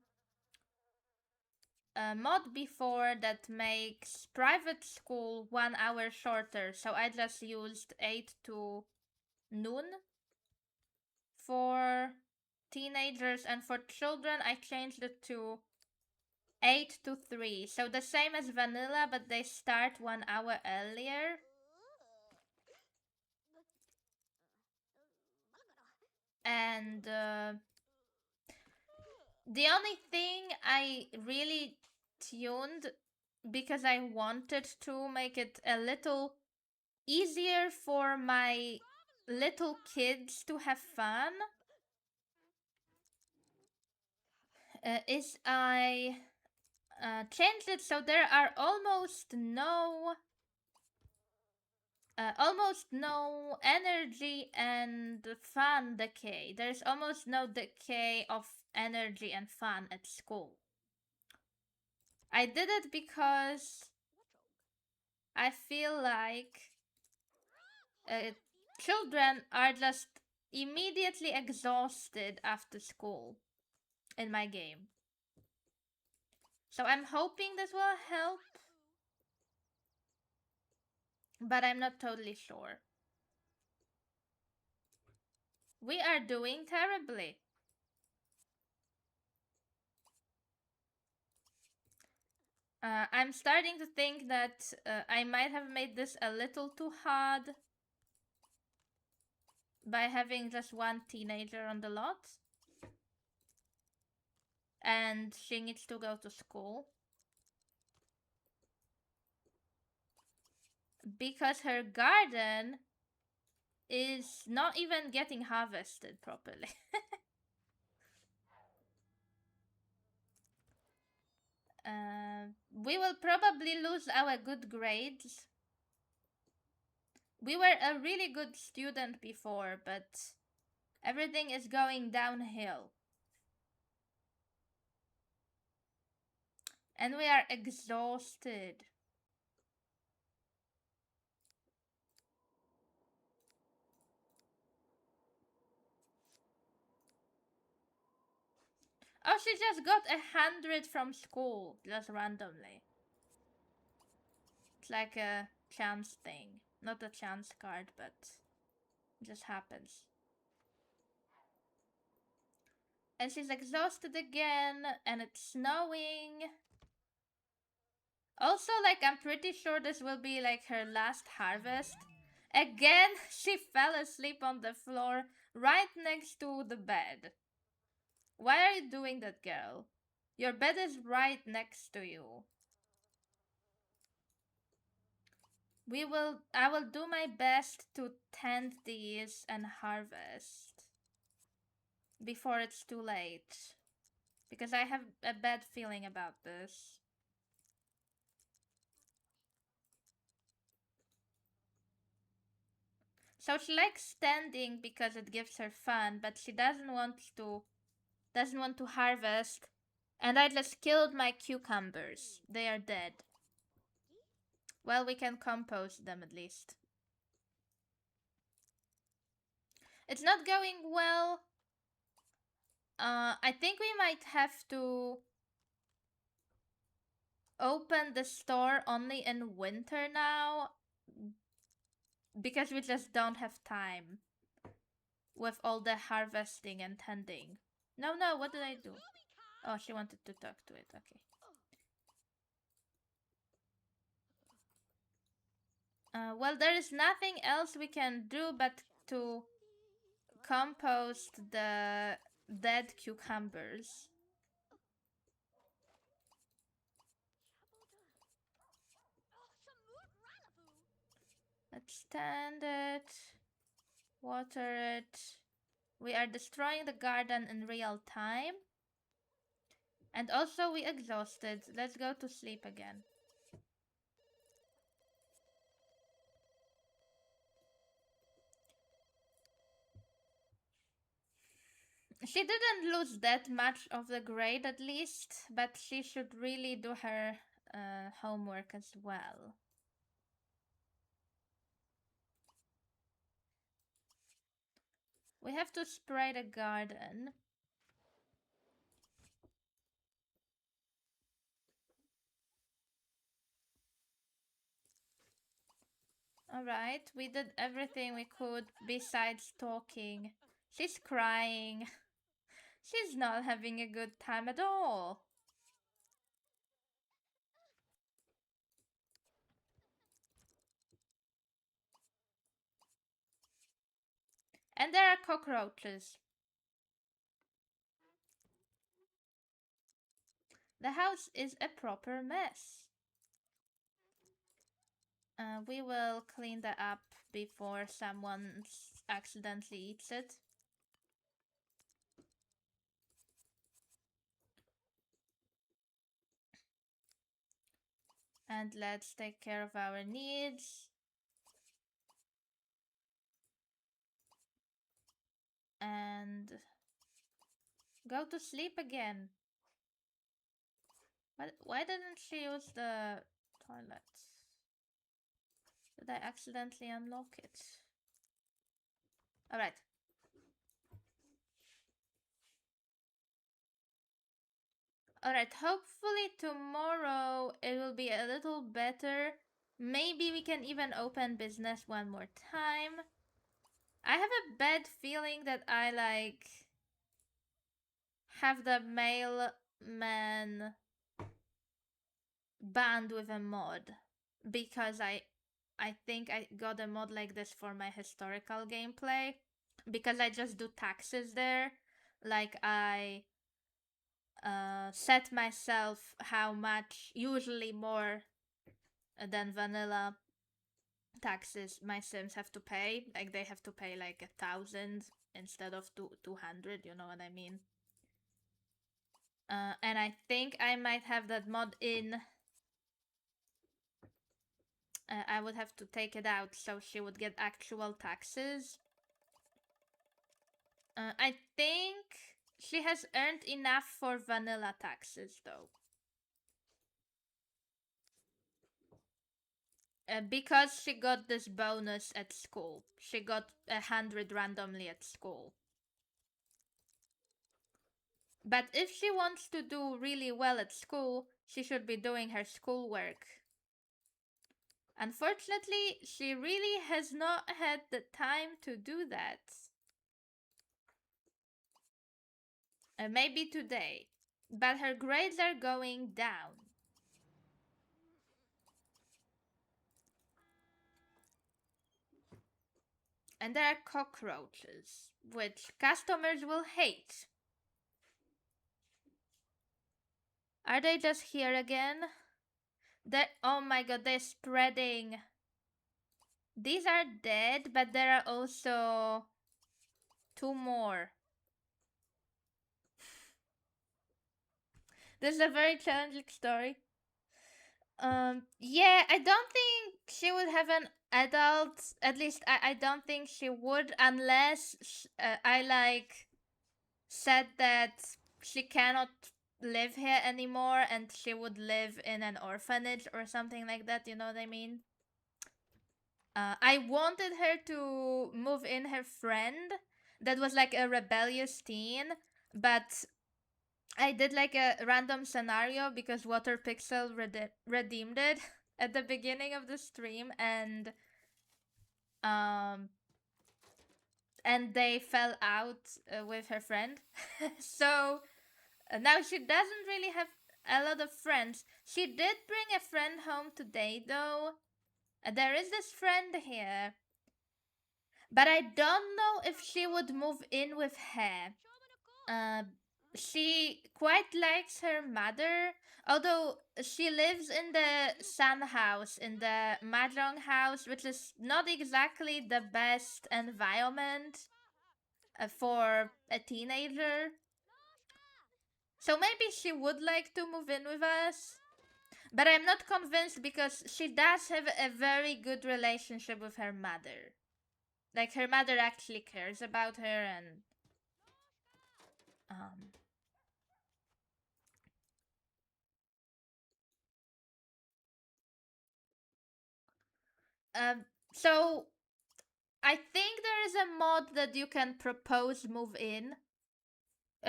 mod before that makes private school 1 hour shorter, so I just used 8 to noon for teenagers, and for children I changed it to 8 to 3, so the same as vanilla, but they start 1 hour earlier. And the only thing I really tuned, because I wanted to make it a little easier for my little kids to have fun, is I changed it so there are almost no energy and fun decay. There's almost no decay of energy and fun at school. I did it because I feel like children are just immediately exhausted after school in my game. So I'm hoping this will help, but I'm not totally sure. We are doing terribly. I'm starting to think that I might have made this a little too hard by having just one teenager on the lot. And she needs to go to school. Because her garden is not even getting harvested properly. We will probably lose our good grades. We were a really good student before, but everything is going downhill. And we are exhausted. Oh, she just got 100 from school, just randomly. It's like a chance thing. Not a chance card, but it just happens. And she's exhausted again, and it's snowing. Also, like, I'm pretty sure this will be like her last harvest. Again, she fell asleep on the floor right next to the bed. Why are you doing that, girl? Your bed is right next to you. I will do my best to tend these and harvest before it's too late. Because I have a bad feeling about this. So she likes standing because it gives her fun, but she doesn't want to harvest. And I just killed my cucumbers. They are dead. Well, we can compost them at least. It's not going well. I think we might have to open the store only in winter now because we just don't have time with all the harvesting and tending. No, what did I do? Oh, she wanted to talk to it. Okay. Well, there is nothing else we can do but to compost the dead cucumbers. Let's tend it, water it. We are destroying the garden in real time. And also we exhausted. Let's go to sleep again. She didn't lose that much of the grade at least, but she should really do her homework as well. We have to spray the garden. Alright, we did everything we could besides talking. She's crying. She's not having a good time at all. And there are cockroaches. The house is a proper mess. We will clean that up before someone accidentally eats it. And let's take care of our needs. And go to sleep again. Why didn't she use the toilet? Did I accidentally unlock it? Alright. Alright, hopefully tomorrow it will be a little better. Maybe we can even open business one more time. I have a bad feeling that I have the mailman banned with a mod because I think I got a mod like this for my historical gameplay because I just do taxes there. Like I set myself how much, usually more than vanilla taxes my Sims have to pay. Like they have to pay like 1,000 instead of 200. You know what I mean? And I think I might have that mod in. I would have to take it out so she would get actual taxes. I think she has earned enough for vanilla taxes though. Because she got this bonus at school. She got 100 randomly at school. But if she wants to do really well at school, she should be doing her schoolwork. Unfortunately, she really has not had the time to do that. Maybe today. But her grades are going down. And there are cockroaches, which customers will hate. Are they just here again? Oh my god, they're spreading. These are dead, but there are also two more. This is a very challenging story. Yeah, I don't think she would have an adult. At least I don't think she would, unless I like said that she cannot live here anymore and she would live in an orphanage or something like that. You know what I mean? I wanted her to move in her friend that was like a rebellious teen, but I did like a random scenario because Water Pixel redeemed it at the beginning of the stream, um and they fell out with her friend. So now she doesn't really have a lot of friends. She did bring a friend home today though. There is this friend here, but I don't know if she would move in with her. Uh, she quite likes her mother, although she lives in the Sun house, in the Mahjong house, which is not exactly the best environment for a teenager. So maybe she would like to move in with us. But I'm not convinced because she does have a very good relationship with her mother. Like her mother actually cares about her and um um so I think there is a mod that you can propose move in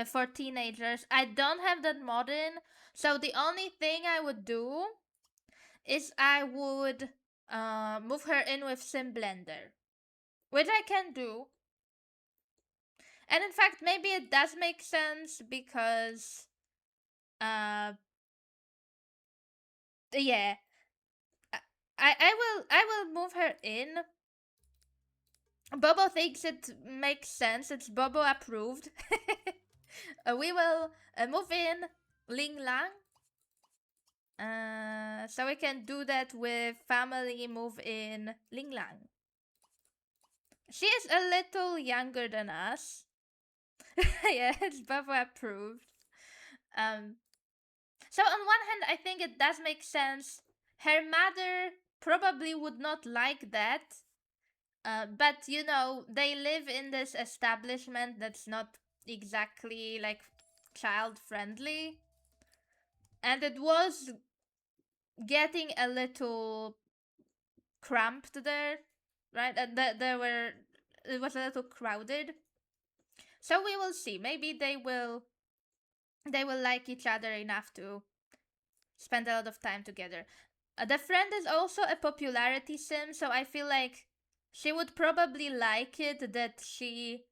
for teenagers. I don't have that mod in, so the only thing I would do is I would move her in with Sim Blender, which I can do. And in fact, maybe it does make sense because uh yeah, I will move her in. Bobo thinks it makes sense. It's Bobo approved. We will move in Ling Lang. So we can do that with family move in Ling Lang. She is a little younger than us. Yeah, it's Bobo approved. Um, so on one hand, I think it does make sense. Her mother probably would not like that. But you know, they live in this establishment that's not exactly like child friendly. And it was getting a little cramped there, right? And it was a little crowded. So we will see. Maybe they will like each other enough to spend a lot of time together. The friend is also a popularity sim, so I feel like she would probably like it that she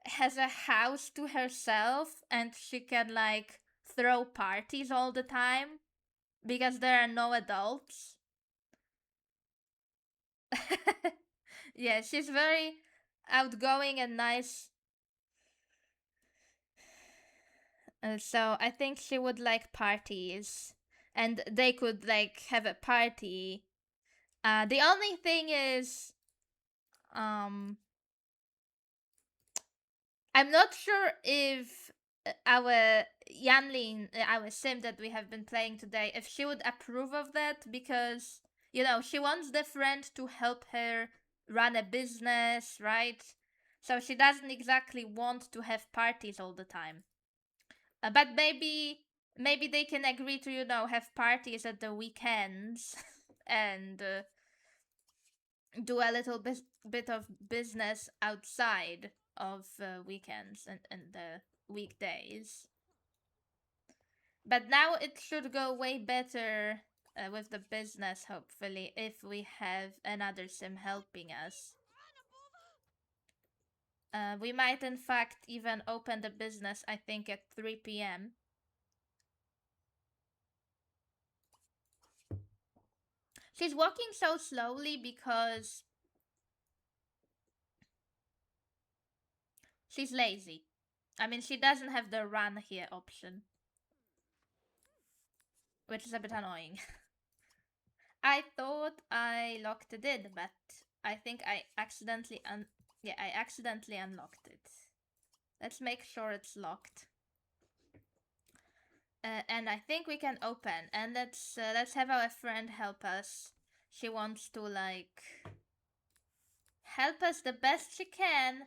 has a house to herself and she can like throw parties all the time. because there are no adults. Yeah, she's very outgoing and nice. So I think she would like parties, and they could like have a party. The only thing is, um, I'm not sure if our Yanlin, our sim that we have been playing today, if she would approve of that, because she wants the friend to help her run a business, right? So she doesn't exactly want to have parties all the time. But maybe they can agree to have parties at the weekends and do a little bit of business outside of weekends and the weekdays. But now it should go way better with the business, hopefully, if we have another sim helping us. We might, in fact, even open the business, I think, at 3 p.m. She's walking so slowly because she's lazy. I mean, she doesn't have the run here option, which is a bit annoying. I thought I locked it in, but I think I accidentally I accidentally unlocked it. Let's make sure it's locked. And I think we can open. And let's have our friend help us. She wants to like help us the best she can,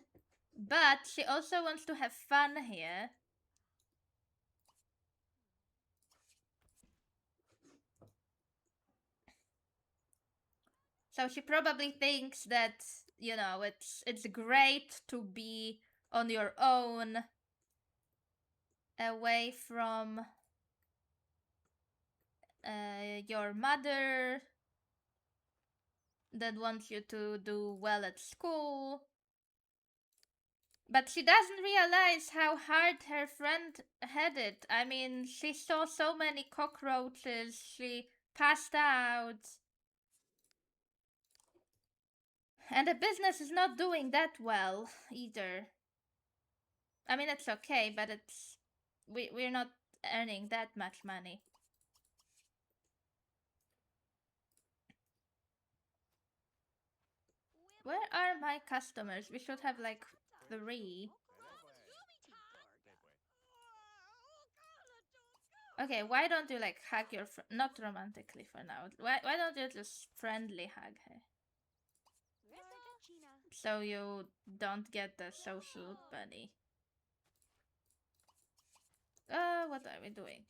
but she also wants to have fun here. So she probably thinks that, it's great to be on your own, away from your mother that wants you to do well at school. But she doesn't realize how hard her friend had it. I mean, she saw so many cockroaches, she passed out. And the business is not doing that well either. I mean, it's okay, but we're not earning that much money. Where are my customers? We should have like 3. Okay, why don't you like hug your not romantically for now. Why don't you just friendly hug her? So you don't get the social bunny. What are we doing?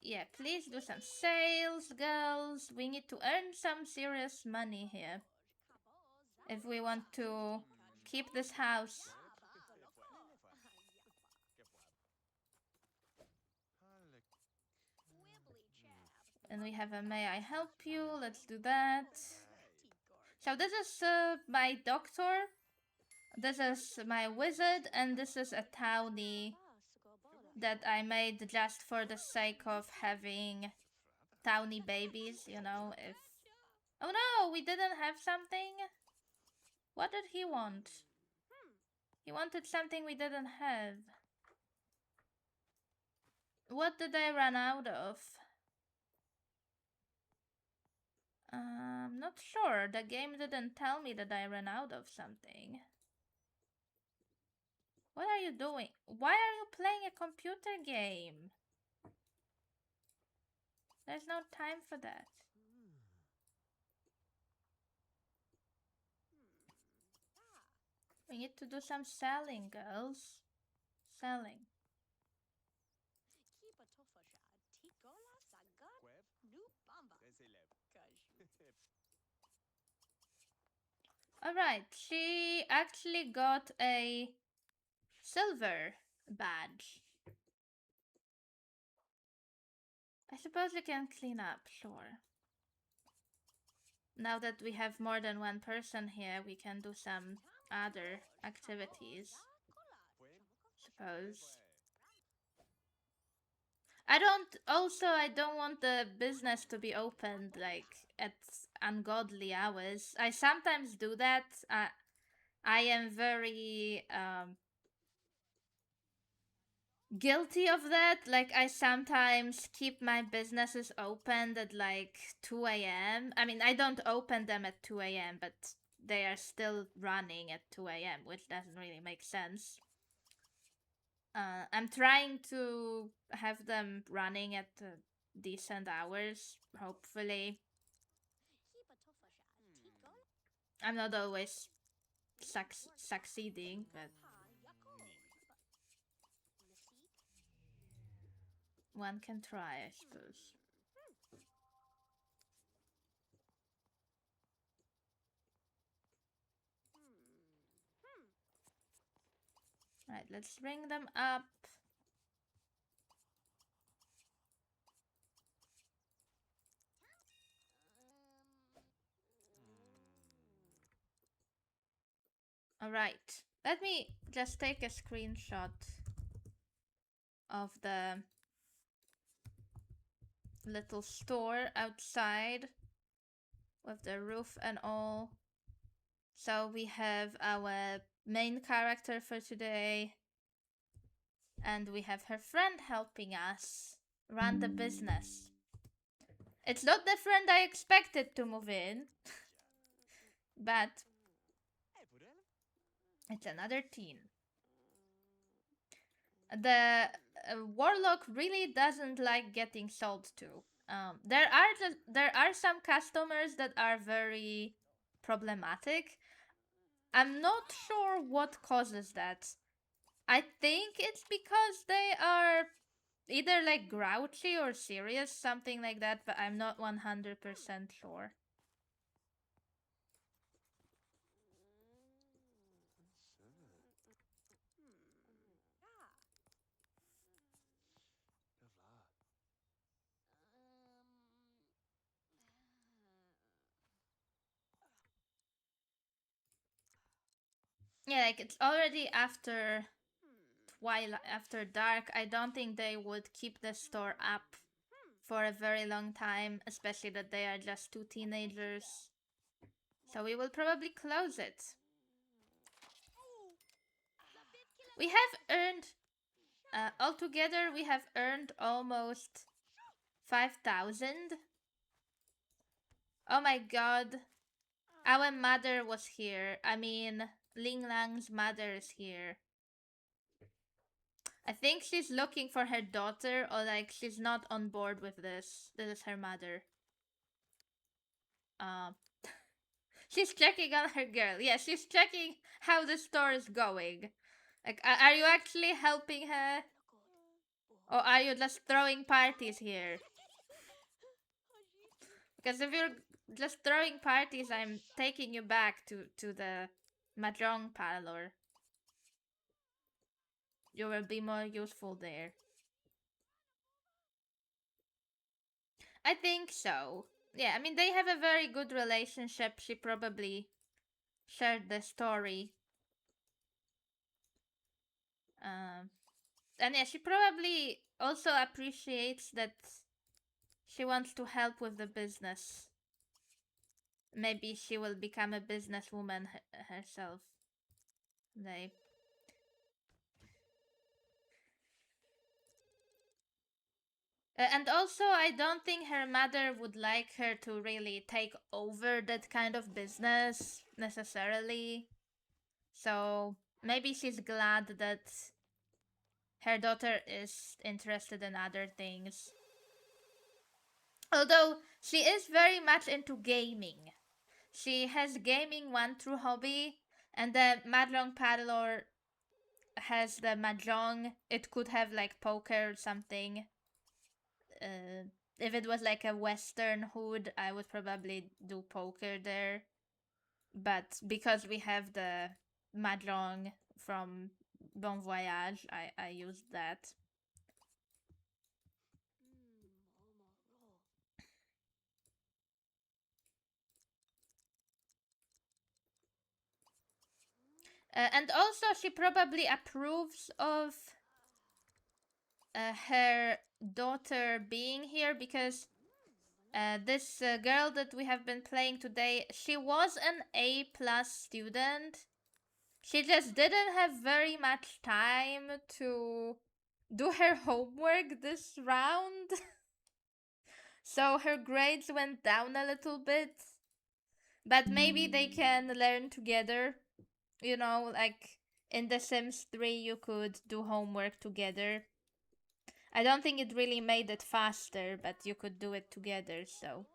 Yeah, please do some sales, girls. We need to earn some serious money here if we want to keep this house. And we have a may I help you? Let's do that. So this is my doctor. This is my wizard, and this is a townie that I made just for the sake of having townie babies, if... Oh no, we didn't have something? What did he want? He wanted something we didn't have. What did I run out of? Not sure. The game didn't tell me that I ran out of something. What are you doing? Why are you playing a computer game? There's no time for that. We need to do some selling, girls. Selling. Alright, she actually got a silver badge. I suppose we can clean up, sure. Now that we have more than one person here, we can do some other activities. Suppose. I don't want the business to be opened like at ungodly hours. I sometimes do that. I am very guilty of that. Like, I sometimes keep my businesses opened at like 2 a.m. I mean, I don't open them at 2 a.m., but they are still running at 2 a.m., which doesn't really make sense. I'm trying to have them running at decent hours, hopefully. I'm not always succeeding, but one can try, I suppose. Right, let's bring them up. Alright, let me just take a screenshot of the little store outside with the roof and all. So we have our main character for today, and we have her friend helping us run the business. It's not the friend I expected to move in, but it's another teen. The warlock really doesn't like getting sold to. There are some customers that are very problematic. I'm not sure what causes that. I think it's because they are either like grouchy or serious, something like that, but I'm not 100% sure. Yeah, like it's already after twilight, after dark. I don't think they would keep the store up for a very long time, especially that they are just two teenagers. So we will probably close it. We have earned, altogether, we have earned almost 5,000. Oh my god. Our mother was here. I mean, Ling Lang's mother is here. I think she's looking for her daughter, or like she's not on board with this. This is her mother. Um, she's checking on her girl. Yeah, she's checking how the store is going. Like, are you actually helping her? Or are you just throwing parties here? Because if you're just throwing parties, I'm taking you back to the mahjong parlor. You will be more useful there. I think so. Yeah, I mean, they have a very good relationship. She probably shared the story. Um, and yeah, she probably also appreciates that she wants to help with the business. Maybe she will become a businesswoman herself. They. And also, I don't think her mother would like her to really take over that kind of business necessarily. So maybe she's glad that her daughter is interested in other things. Although she is very much into gaming. She has gaming one true hobby, and the Mahjong Paddler has the Mahjong. It could have like poker or something. If it was like a Western hood, I would probably do poker there. But because we have the Mahjong from Bon Voyage, I used that. And also, she probably approves of her daughter being here because this girl that we have been playing today, she was an A plus student. She just didn't have very much time to do her homework this round. So her grades went down a little bit. But maybe they can learn together. Like in The Sims 3, you could do homework together. I don't think it really made it faster, but you could do it together, so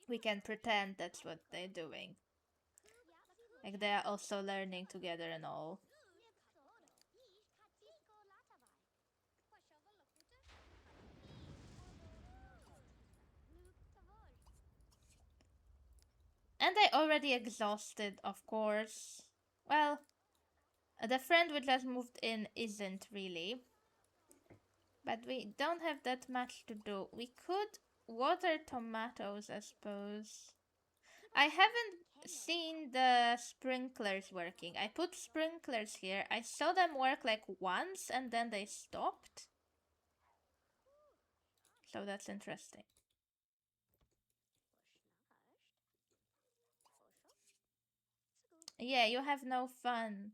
we can pretend that's what they're doing. Like they are also learning together and all. And I already exhausted, of course. Well, the friend we just moved in isn't really. But we don't have that much to do. We could water tomatoes, I suppose. I haven't seen the sprinklers working. I put sprinklers here. I saw them work like once and then they stopped. So that's interesting. Yeah, you have no fun.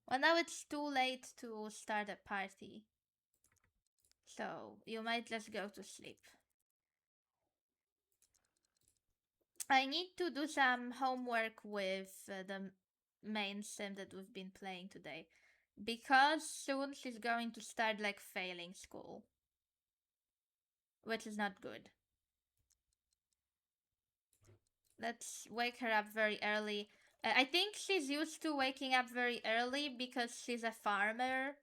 Well, now it's too late to start a party. So you might just go to sleep. I need to do some homework with the main sim that we've been playing today. Because soon she's going to start like failing school. Which is not good. Let's wake her up very early. I think she's used to waking up very early because she's a farmer.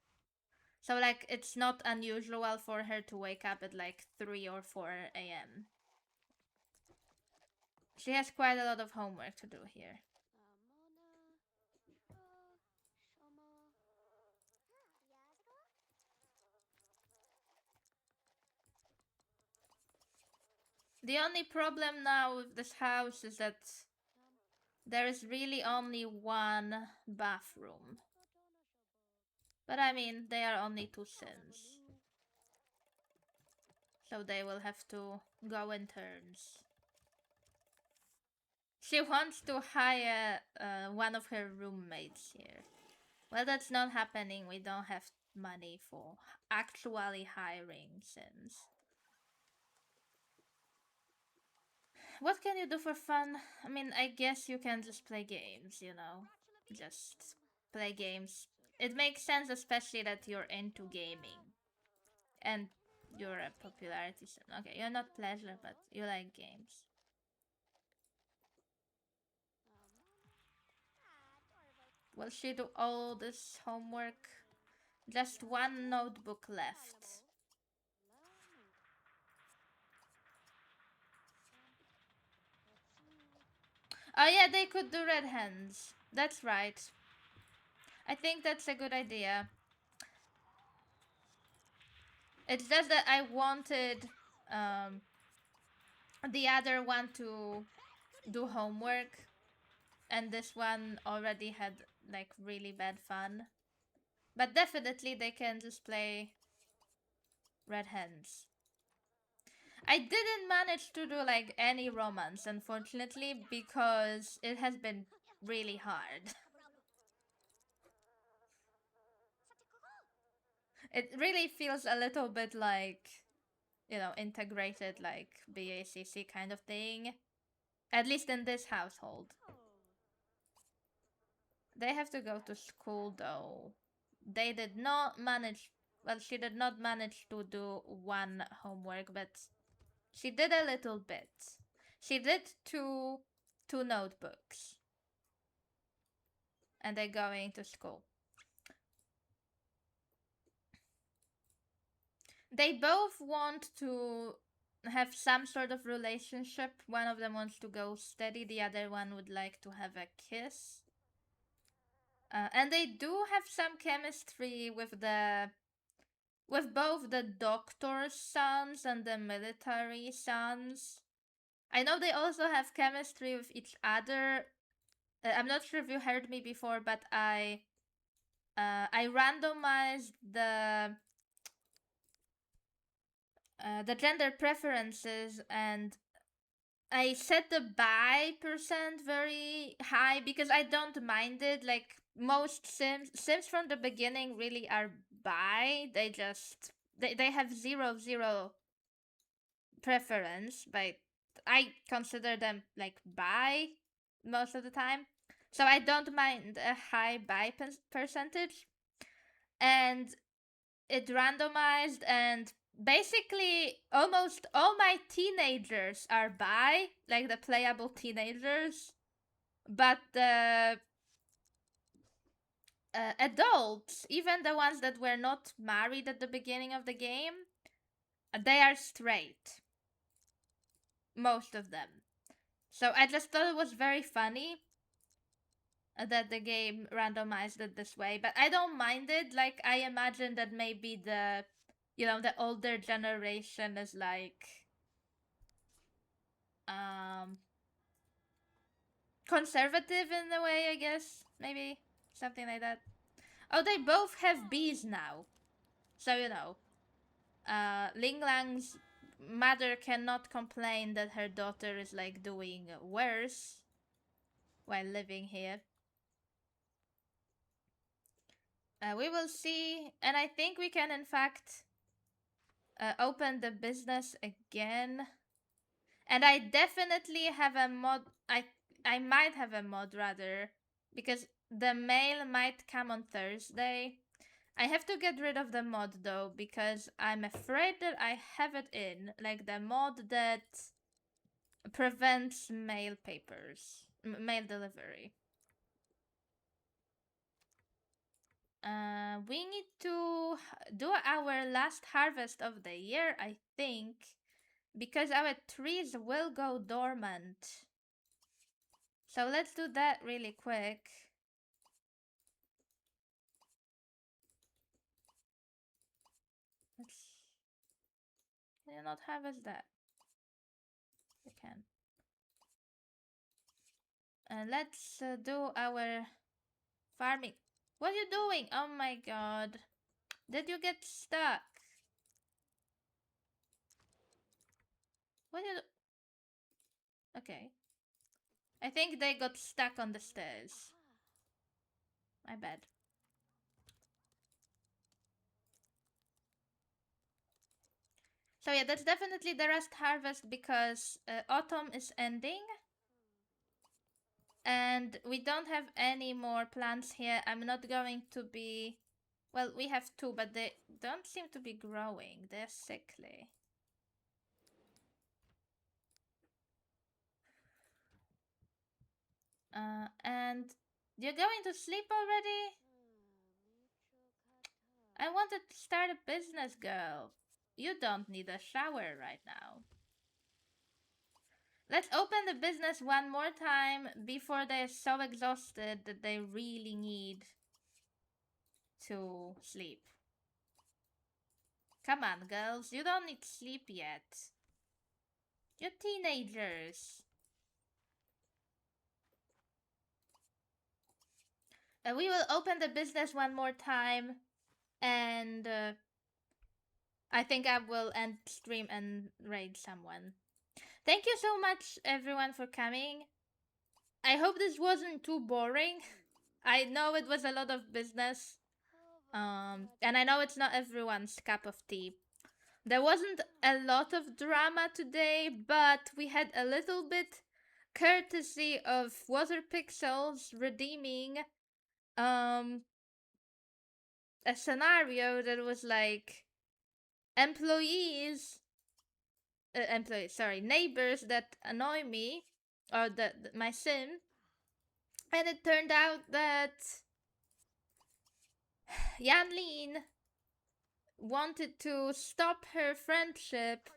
So, like, it's not unusual for her to wake up at like 3 or 4 a.m. She has quite a lot of homework to do here. The only problem now with this house is that there is really only one bathroom. But I mean, they are only two Sims. So they will have to go in turns. She wants to hire one of her roommates here. Well, that's not happening. We don't have money for actually hiring Sims. What can you do for fun? I mean, I guess you can just play games, Just play games. It makes sense, especially that you're into gaming. And you're a popularity sim. Okay, you're not pleasure, but you like games. Will she do all this homework? Just one notebook left. Oh yeah, they could do red hands. That's right. I think that's a good idea. It's just that I wanted the other one to do homework, and this one already had like really bad fun. But definitely they can just play red hands. I didn't manage to do like any romance, unfortunately, because it has been really hard. It really feels a little bit like, integrated like BACC kind of thing. At least in this household. They have to go to school though. They did not manage, well, she did not manage to do one homework, but she did a little bit. She did two notebooks. And they're going to school. They both want to have some sort of relationship. One of them wants to go steady, the other one would like to have a kiss. And they do have some chemistry with both the doctor's sons and the military sons. I know they also have chemistry with each other, I'm not sure if you heard me before, but I randomized the gender preferences, and I set the bi percent very high because I don't mind it. Like most Sims from the beginning really are bi. They have zero preference, but I consider them like bi most of the time. So I don't mind a high bi percentage, and it randomized, and basically almost all my teenagers are bi, like the playable teenagers, but the adults, even the ones that were not married at the beginning of the game, they are straight, most of them. So I just thought it was very funny that the game randomized it this way, but I don't mind it. Like, I imagine that maybe the older generation is like um conservative in a way, I guess. Maybe something like that. Oh, they both have bees now. So, Ling Lang's mother cannot complain that her daughter is like doing worse while living here. We will see, and I think we can, in fact, open the business again. And I definitely have a mod. I might have a mod rather, because the mail might come on Thursday. I have to get rid of the mod though, because I'm afraid that I have it in, like the mod that prevents mail papers, mail delivery. We need to do our last harvest of the year, I think, because our trees will go dormant. So let's do that really quick. Let's. Can you not harvest that? We can. Let's do our farming. What are you doing? Oh my god. Did you get stuck? What did? Okay. I think they got stuck on the stairs. My bad. So yeah, that's definitely the rest harvest because autumn is ending. And we don't have any more plants here. I'm not going to be... Well, we have two, but they don't seem to be growing. They're sickly. And you're going to sleep already? I wanted to start a business, girl. You don't need a shower right now. Let's open the business one more time before they're so exhausted that they really need to sleep. Come on, girls. You don't need sleep yet. You're teenagers. We will open the business one more time, and I think I will end stream and raid someone. Thank you so much, everyone, for coming. I hope this wasn't too boring. I know it was a lot of business, and I know it's not everyone's cup of tea. There wasn't a lot of drama today, but we had a little bit courtesy of Water Pixels redeeming um a scenario that was like neighbors that annoy me, or my sim, and it turned out that Yanlin wanted to stop her friendship,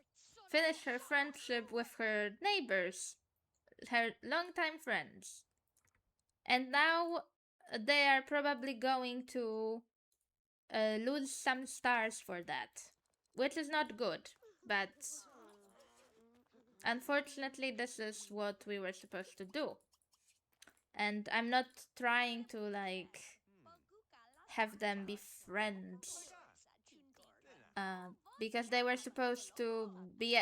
finish her friendship with her neighbors, her longtime friends. And now they are probably going to lose some stars for that, which is not good, but unfortunately, this is what we were supposed to do. And I'm not trying to like have them be friends. Because they were supposed to be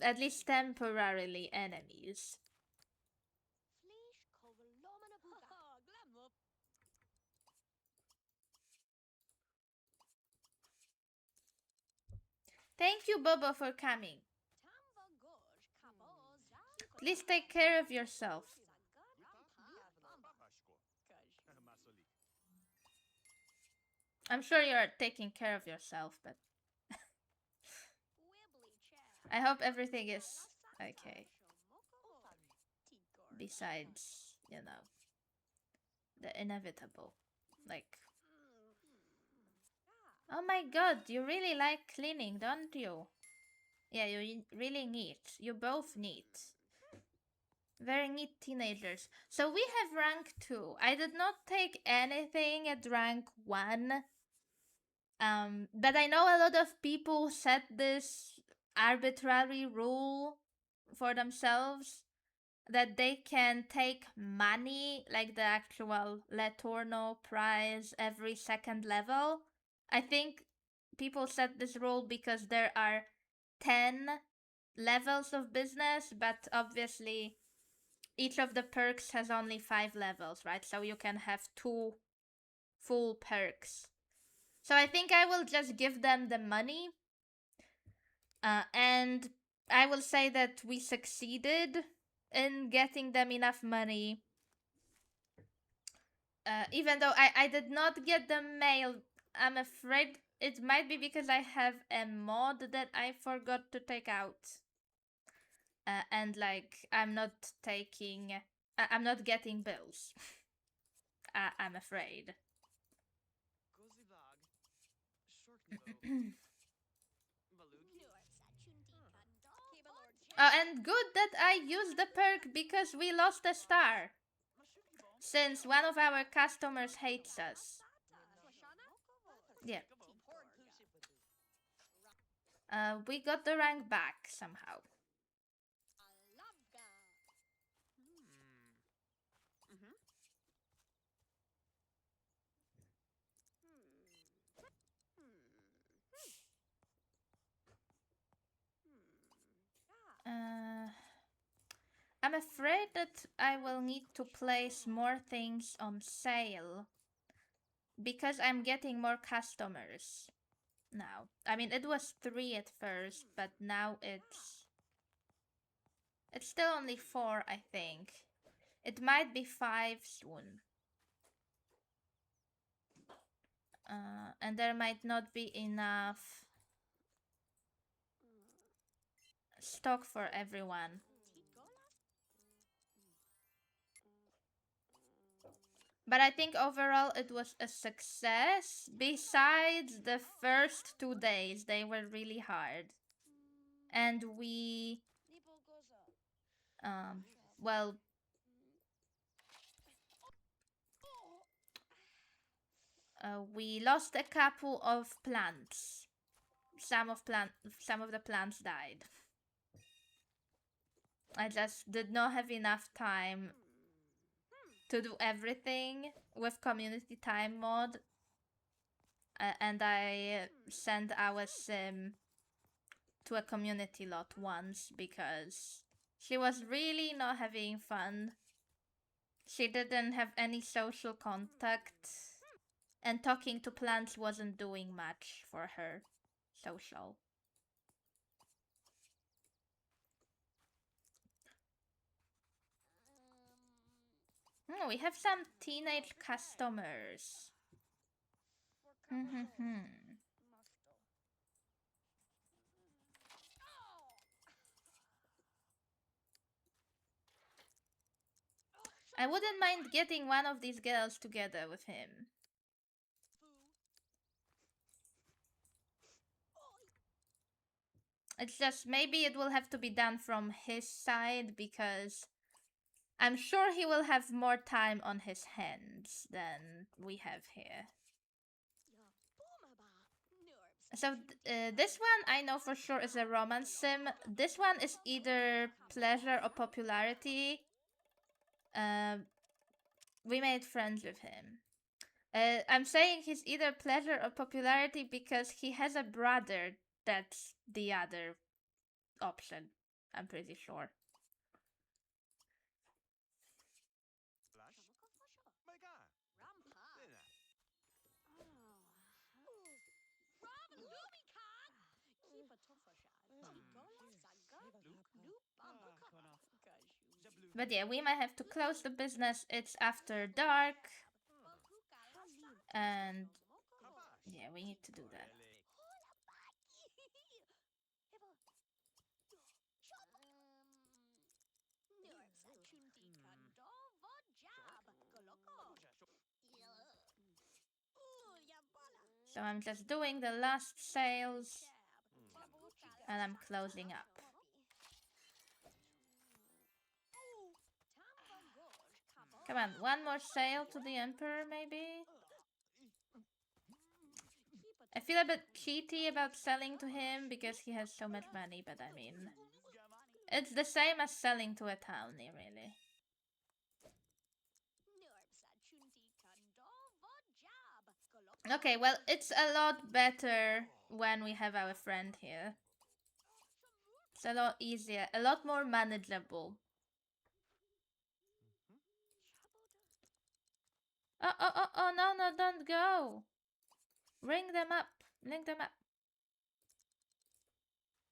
at least temporarily enemies. Thank you, Bobo, for coming. Please take care of yourself. I'm sure you're taking care of yourself, but I hope everything is okay. Besides, the inevitable. Like, oh my god, you really like cleaning, don't you? Yeah, you really neat. You both neat. Very neat teenagers. So we have rank 2. I did not take anything at rank 1. But I know a lot of people set this arbitrary rule for themselves that they can take money, like the actual Letorno prize, every second level. I think people set this rule because there are 10 levels of business, but obviously each of the perks has only 5 levels, right? So you can have 2 full perks. So I think I will just give them the money. And I will say that we succeeded in getting them enough money. Even though I did not get the mail, I'm afraid it might be because I have a mod that I forgot to take out. And like, I'm not getting bills. I'm afraid. And good that I used the perk because we lost a star. Since one of our customers hates us. Yeah. We got the rank back somehow. I'm afraid that I will need to place more things on sale because I'm getting more customers now. I mean, it was 3 at first, but now it's still only 4, I think. It might be 5 soon. And there might not be enough stock for everyone. But I think overall it was a success. Besides the first 2 days, they were really hard. And we, well, we lost a couple of plants. Some of the plants died. I just did not have enough time to do everything with community time mod. And I sent our sim to a community lot once because she was really not having fun. She didn't have any social contact, and talking to plants wasn't doing much for her social. We have some teenage customers. I wouldn't mind getting one of these girls together with him. It's just maybe it will have to be done from his side because I'm sure he will have more time on his hands than we have here. So this one I know for sure is a romance sim. This one is either pleasure or popularity. We made friends with him. I'm saying he's either pleasure or popularity because he has a brother that's the other option. I'm pretty sure. But yeah, we might have to close the business. It's after dark. And yeah, we need to do that. So I'm just doing the last sales and I'm closing up. Come on, one more sale to the Emperor, maybe? I feel a bit cheaty about selling to him because he has so much money, but I mean, it's the same as selling to a townie, really. Okay, well, it's a lot better when we have our friend here. It's a lot easier, a lot more manageable. Oh, no, don't go. Ring them up. Link them up.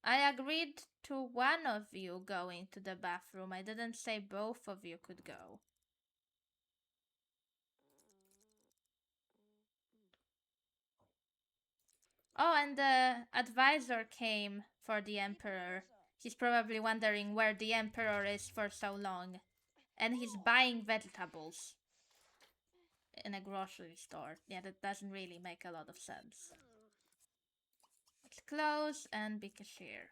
I agreed to one of you going to the bathroom. I didn't say both of you could go. Oh, and the advisor came for the Emperor. He's probably wondering where the Emperor is for so long. And he's buying vegetables in a grocery store. Yeah, that doesn't really make a lot of sense. Let's close and be cashier.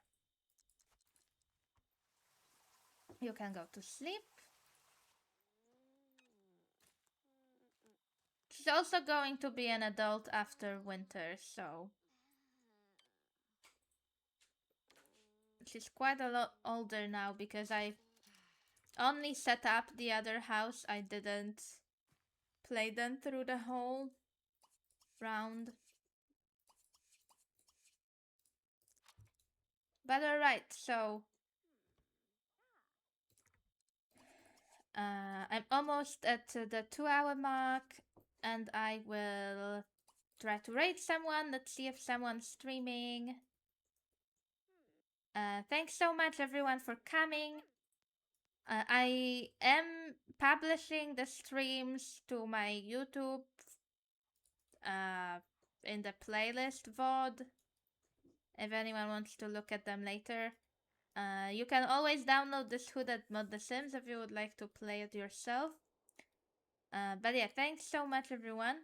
You can go to sleep. She's also going to be an adult after winter, so she's quite a lot older now because I only set up the other house. I didn't play them through the whole round. But alright, so I'm almost at the 2-hour mark and I will try to raid someone. Let's see if someone's streaming. Thanks so much everyone for coming. I am publishing the streams to my YouTube in the playlist VOD if anyone wants to look at them later. You can always download this hooded mod The Sims if you would like to play it yourself. But yeah, thanks so much everyone.